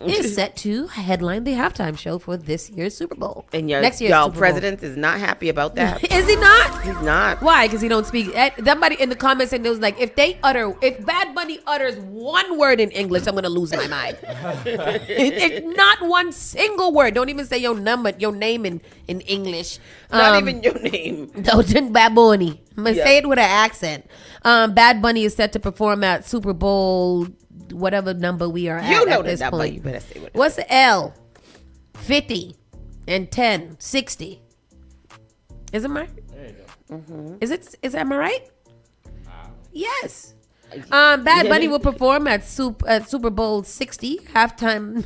is set to headline the halftime show for this year's Super Bowl. And next year's y'all Super Bowl. President is not happy about that. Is he not? He's not. Why? Because he don't speak. Somebody in the comments and it was like, if Bad Bunny utters one word in English, I'm gonna lose my mind. It's not one single word. Don't even say your name in English. Not even your name. No, just Bad Bunny. I'm gonna say it with an accent. Bad Bunny is set to perform at Super Bowl, whatever number we are at this number. point. You better say what. What's the L? 50 and 10, 60. Is it right? There you go. Mm-hmm. Am I right? Yes. Bad Bunny will perform at Super Bowl 60 halftime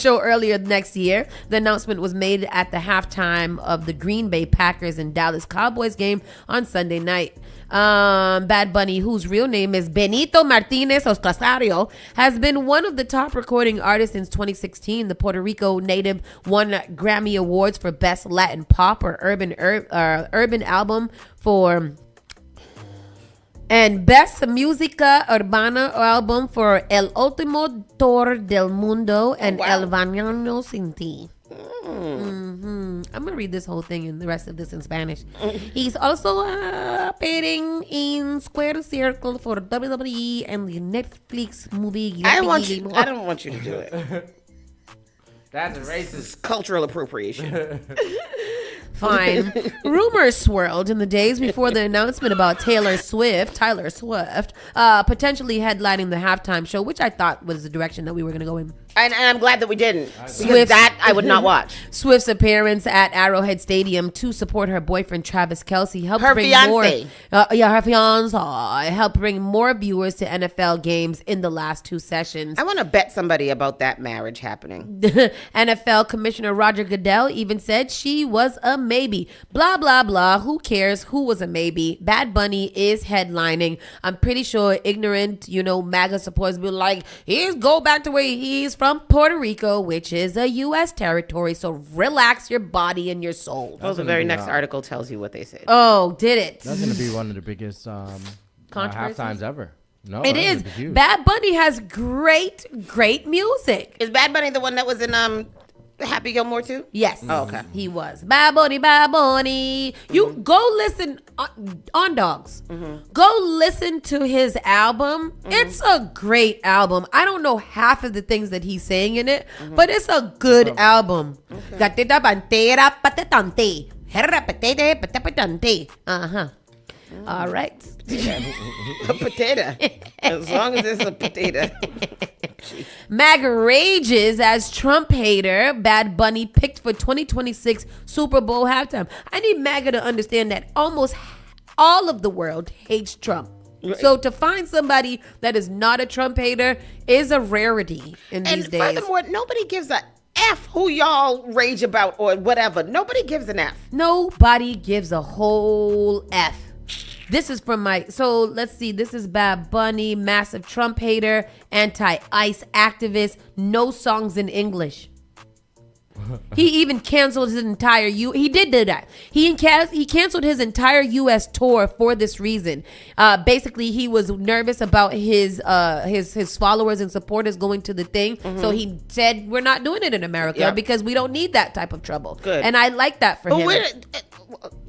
show earlier next year. The announcement was made at the halftime of the Green Bay Packers and Dallas Cowboys game on Sunday night. Bad Bunny, whose real name is Benito Martinez Ostrasario, has been one of the top recording artists since 2016. The Puerto Rico native won Grammy Awards for Best Latin Pop or Urban Album and Best Música Urbana album for El Último Tour del Mundo and El Bañano Sin Ti. I'm gonna read this whole thing and the rest of this in Spanish. He's also appearing in Square Circle for WWE and the Netflix movie. I don't want you to do it. That's racist. Cultural appropriation. Fine. Rumors swirled in the days before the announcement about Taylor Swift, potentially headlining the halftime show, which I thought was the direction that we were going to go in. And I'm glad that we didn't. Because that I would not watch. Swift's appearance at Arrowhead Stadium to support her boyfriend Travis Kelce helped bring more viewers to NFL games in the last two sessions. I want to bet somebody about that marriage happening. NFL Commissioner Roger Goodell even said she was a maybe. Blah, blah, blah. Who cares who was a maybe? Bad Bunny is headlining. I'm pretty sure ignorant, MAGA supporters will be like, go back to where he's from, Puerto Rico, which is a U.S. territory. So relax your body and your soul. The very next article tells you what they said. Oh, did it? That's going to be one of the biggest controversies? Half times ever. No, It is. Bad Bunny has great music. Is Bad Bunny the one that was in Happy Gilmore too? Yes. Oh, okay. He was. Bad Bunny. You go listen on Dogs. Go listen to his album. It's a great album. I don't know half of the things that he's saying in it, but it's a good album. Uh-huh. All right. A potato. As long as it's a potato. MAGA rages as Trump hater. Bad Bunny picked for 2026 Super Bowl halftime. I need MAGA to understand that almost all of the world hates Trump. So to find somebody that is not a Trump hater is a rarity in these days. And furthermore, nobody gives a F who y'all rage about or whatever. Nobody gives an F. Nobody gives a whole F. This is from so let's see. This is Bad Bunny, massive Trump hater, anti-ICE activist, no songs in English. He even canceled his entire he did do that. He canceled his entire U.S. tour for this reason. Basically, he was nervous about his followers and supporters going to the thing. So he said, we're not doing it in America because we don't need that type of trouble. Good. And I like that for him.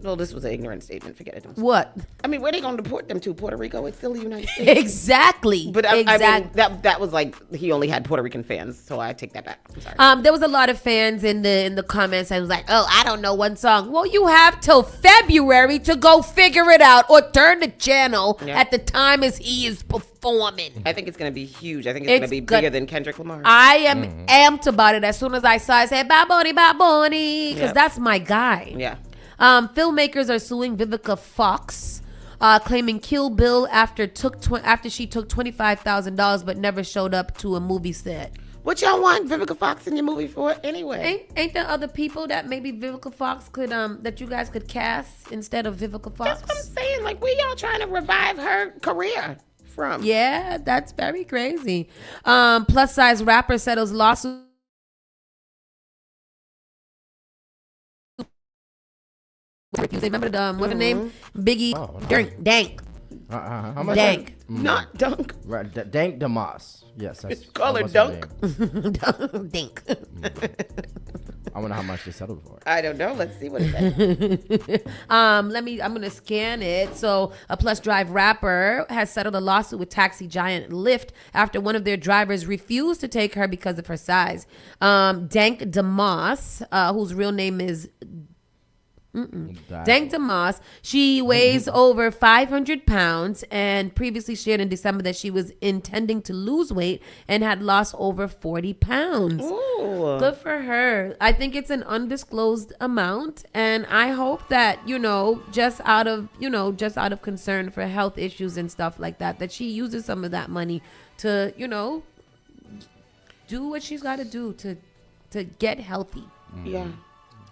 Well, this was an ignorant statement. Forget it. What? I mean, where they going to deport them to? Puerto Rico? It's still the United States. Exactly. But I mean, that was like he only had Puerto Rican fans, so I take that back. I'm sorry. There was a lot of fans in the comments and was like, "Oh, I don't know one song." Well, you have till February to go figure it out or turn the channel at the time as he is performing. I think it's going to be huge. I think it's going to be bigger than Kendrick Lamar. I am amped about it. As soon as I saw it, I said, Bad Bunny, because that's my guy. Yeah. Filmmakers are suing Vivica Fox, claiming Kill Bill after she took $25,000 but never showed up to a movie set. What y'all want Vivica Fox in your movie for anyway? Ain't there other people that maybe Vivica Fox could that you guys could cast instead of Vivica Fox? That's what I'm saying. Like, where y'all trying to revive her career from? Yeah, that's very crazy. Plus size rapper settles lawsuit. Remember the what's the name? Biggie. Dank. How much? Dank. Not Dunk. Right, Dank Damas. Yes. That's, call her Dunk. Dink. I wonder how much they settled for. I don't know. Let's see what it says. I'm gonna scan it. So a Plus Drive rapper has settled a lawsuit with taxi giant Lyft after one of their drivers refused to take her because of her size. Dank Damas, whose real name is Dank Damas. She weighs over 500 pounds and previously shared in December that she was intending to lose weight and had lost over 40 pounds. Ooh. Good for her. I think it's an undisclosed amount, and I hope that, just out of concern for health issues and stuff like that, that she uses some of that money to, do what she's got to do to get healthy. Yeah.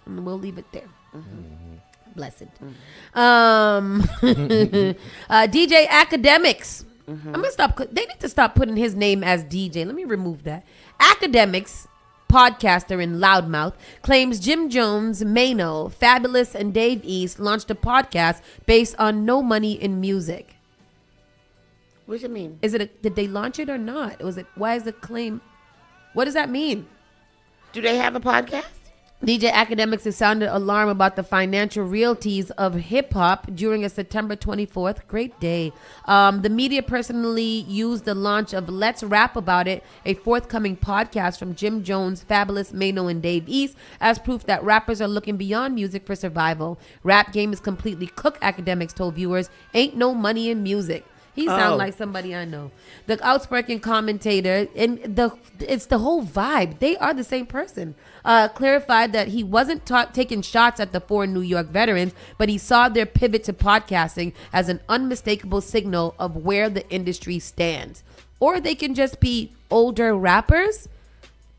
And we'll leave it there. Blessed. DJ Academics. I'm gonna stop. They need to stop putting his name as DJ. Let me remove that. Academics, podcaster and loudmouth, claims Jim Jones, Mano, Fabulous, and Dave East launched a podcast based on no money in music. What does it mean? Did they launch it or not? Why is the claim? What does that mean? Do they have a podcast? DJ Academics has sounded alarm about the financial realities of hip-hop during a September 24th, great day. The media personally used the launch of Let's Rap About It, a forthcoming podcast from Jim Jones, Fabulous, Mano, and Dave East, as proof that rappers are looking beyond music for survival. Rap game is completely cooked, Academics told viewers. Ain't no money in music. He sounds like somebody I know. The outspoken commentator, and it's the whole vibe. They are the same person. Clarified that he wasn't taking shots at the 4 New York veterans, but he saw their pivot to podcasting as an unmistakable signal of where the industry stands. Or they can just be older rappers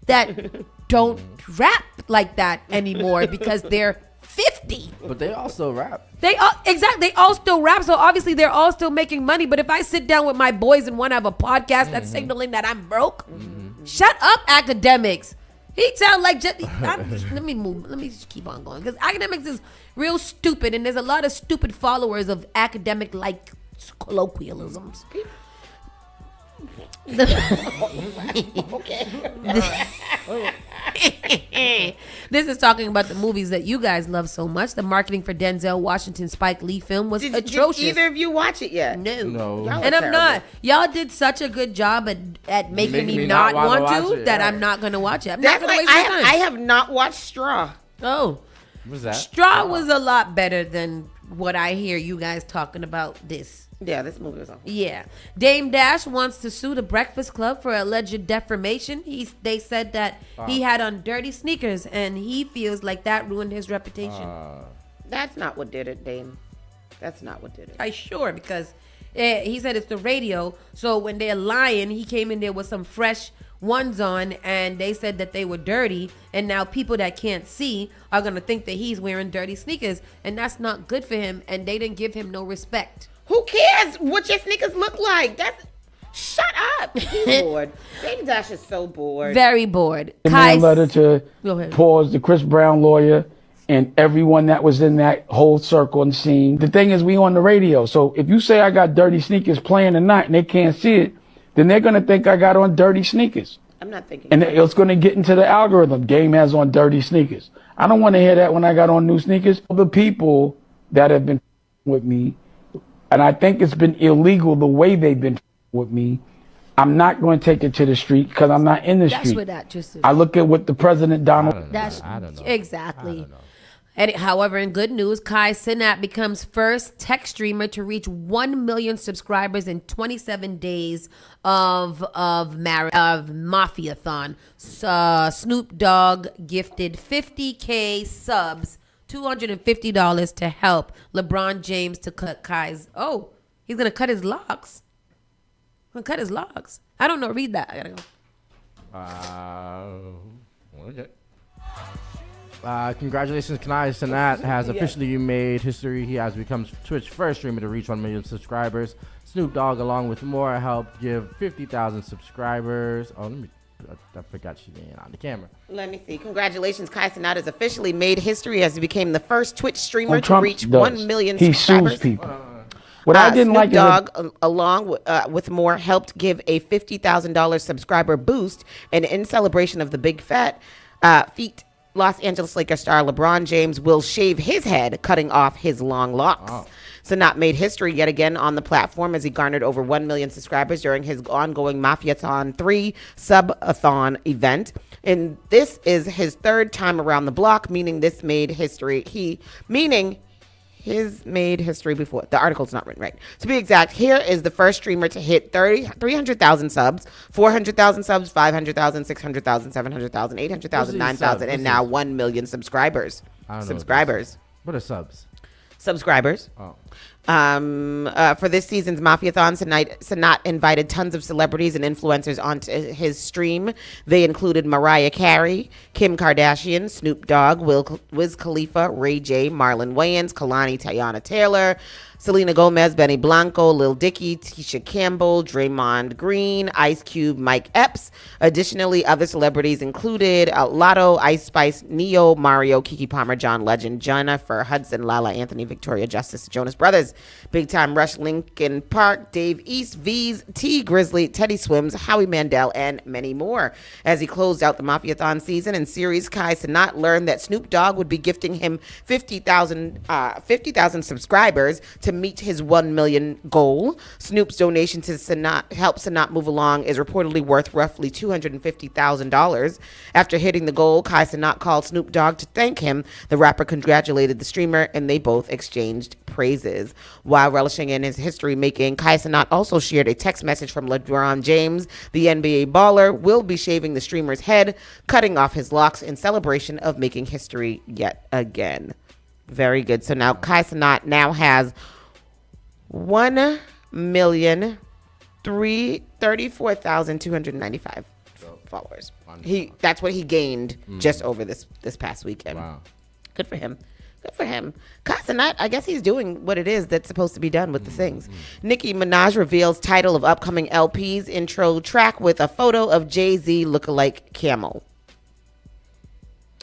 that don't rap like that anymore because they're 50. But they also rap. They all still rap, so obviously they're all still making money. But if I sit down with my boys and want to have a podcast that's signaling that I'm broke, shut up, Academics. He sound like let me just keep on going, because Academics is real stupid, and there's a lot of stupid followers of Academic like colloquialisms. This is talking about the movies that you guys love so much. The marketing for Denzel Washington's Spike Lee film was atrocious. Did either of you watch it yet? No. Y'all are And I'm terrible. not. Y'all did such a good job at making me not want to that I'm not going to watch it. I'm not That's going to like, waste my time. I have not watched Straw. Oh. What's that? Straw was a lot better than what I hear you guys talking about this. Yeah, this movie was awful. Yeah. Dame Dash wants to sue the Breakfast Club for alleged defamation. They said that he had on dirty sneakers, and he feels like that ruined his reputation. That's not what did it, Dame. That's not what did it. I sure, because he said it's the radio, so when they're lying, he came in there with some fresh ones on, and they said that they were dirty, and now people that can't see are going to think that he's wearing dirty sneakers, and that's not good for him, and they didn't give him no respect. Who cares what your sneakers look like? Shut up. He's bored. Dame Dash is so bored. Very bored. The man letter to Go ahead. pause the Chris Brown lawyer and everyone that was in that whole circle and scene. The thing is, we on the radio, so if you say I got dirty sneakers playing tonight and they can't see it, then they're going to think I got on dirty sneakers. I'm not thinking. And it's going to get into the algorithm. Game has on dirty sneakers. I don't want to hear that when I got on new sneakers. The people that have been with me, and I think it's been illegal the way they've been with me, I'm not going to take it to the street because I'm not in the street. That's what that just is. I look at what the President Donald. I don't know. Exactly. However, in good news, Kai Cenat becomes first tech streamer to reach 1 million subscribers in 27 days of Mafiathon. Snoop Dogg gifted 50K subs, $250 to help LeBron James to cut Kai's. Oh, he's gonna cut his locks. Cut his locks. I don't know. Read that. I gotta go. Okay. Congratulations, Kai Cenat has officially made history. He has become Twitch first streamer to reach 1 million subscribers. Snoop Dogg, along with more, helped give 50,000 subscribers. I forgot she ain't on the camera. Let me see. Congratulations, Kai Cenat has officially made history as he became the first Twitch streamer to reach 1 million subscribers. He sues people. What I didn't like is Dogg, along with more, helped give a $50,000 subscriber boost, and in celebration of the big feat, Los Angeles Lakers star LeBron James will shave his head, cutting off his long locks. Cenat made history yet again on the platform as he garnered over 1 million subscribers during his ongoing Mafiathon 3 subathon event. And this is his third time around the block, meaning this made history. His made history before. The article's not written right. To be exact, here is the first streamer to hit 300,000 subs, 400,000 subs, 500,000, 600,000, 700,000, 800,000, 9,000, and now 1 million subscribers. What are subs? Subscribers. For this season's Mafiathon, Cenat invited tons of celebrities and influencers onto his stream. They included Mariah Carey, Kim Kardashian, Snoop Dogg, Wiz Khalifa, Ray J, Marlon Wayans, Kalani Tayana Taylor, Selena Gomez, Benny Blanco, Lil Dicky, Tisha Campbell, Draymond Green, Ice Cube, Mike Epps. Additionally, other celebrities included Lotto, Ice Spice, Neo, Mario, Keke Palmer, John Legend, Jennifer Hudson, Lala Anthony, Victoria Justice, Jonas Brothers, Big Time Rush, Linkin Park, Dave East, V's, T Grizzly, Teddy Swims, Howie Mandel, and many more. As he closed out the Mafiathon season and series, Kai Cenat learned that Snoop Dogg would be gifting him 50,000 subscribers to meet his 1 million goal. Snoop's donation to help Cenat move along is reportedly worth roughly $250,000. After hitting the goal, Kai Cenat called Snoop Dogg to thank him. The rapper congratulated the streamer, and they both exchanged praises. While relishing in his history making, Kai Cenat also shared a text message from LeBron James. The NBA baller will be shaving the streamer's head, cutting off his locks in celebration of making history yet again. Very good. So now Kai Cenat now has 1,334,295 followers. That's what he gained just over this past weekend. Wow. Good for him. Good for him. Kai Cenat, I guess he's doing what it is that's supposed to be done with the things. Nicki Minaj reveals title of upcoming LP's intro track with a photo of Jay-Z lookalike Camel.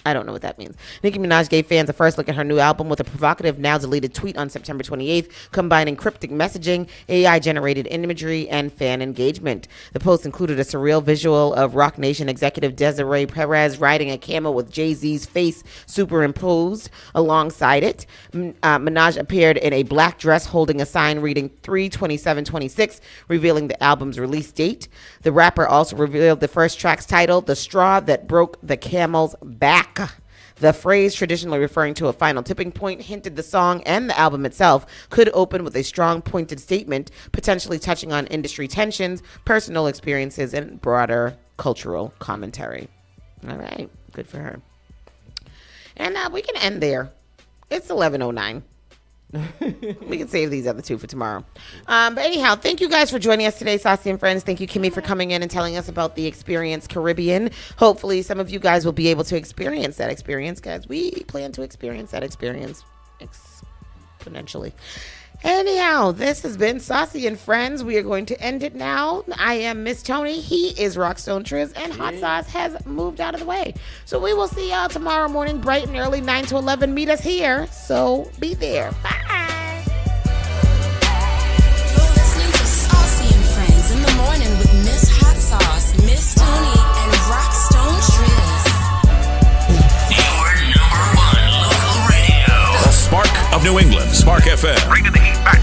I don't know what that means. Nicki Minaj gave fans a first look at her new album with a provocative, now deleted tweet on September 28th, combining cryptic messaging, AI-generated imagery, and fan engagement. The post included a surreal visual of Roc Nation executive Desiree Perez riding a camel with Jay-Z's face superimposed alongside it. Minaj appeared in a black dress holding a sign reading 3/27/26, revealing the album's release date. The rapper also revealed the first track's title, The Straw That Broke the Camel's Back. The phrase, traditionally referring to a final tipping point, hinted the song and the album itself could open with a strong, pointed statement, potentially touching on industry tensions, personal experiences, and broader cultural commentary. All right, good for her. And we can end there. It's 11:09. We can save these other two for tomorrow. But anyhow, thank you guys for joining us today, Saucy and Friends. Thank you, Kimmy, for coming in and telling us about the Experience Caribbean. Hopefully, some of you guys will be able to experience that experience, guys. We plan to experience that experience exponentially. Anyhow, this has been Saucy and Friends. We are going to end it now. I am Miss Tony. He is Rockstone Triz, and Hot Sauce has moved out of the way. So we will see y'all tomorrow morning, bright and early, 9 to 11. Meet us here. So be there. Bye. You're listening to Saucy and Friends in the morning with Miss Hot Sauce, Miss Tony, and Rockstone Triz. Your number one local radio. The Spark of New England, Spark FM. Bringing the heat back.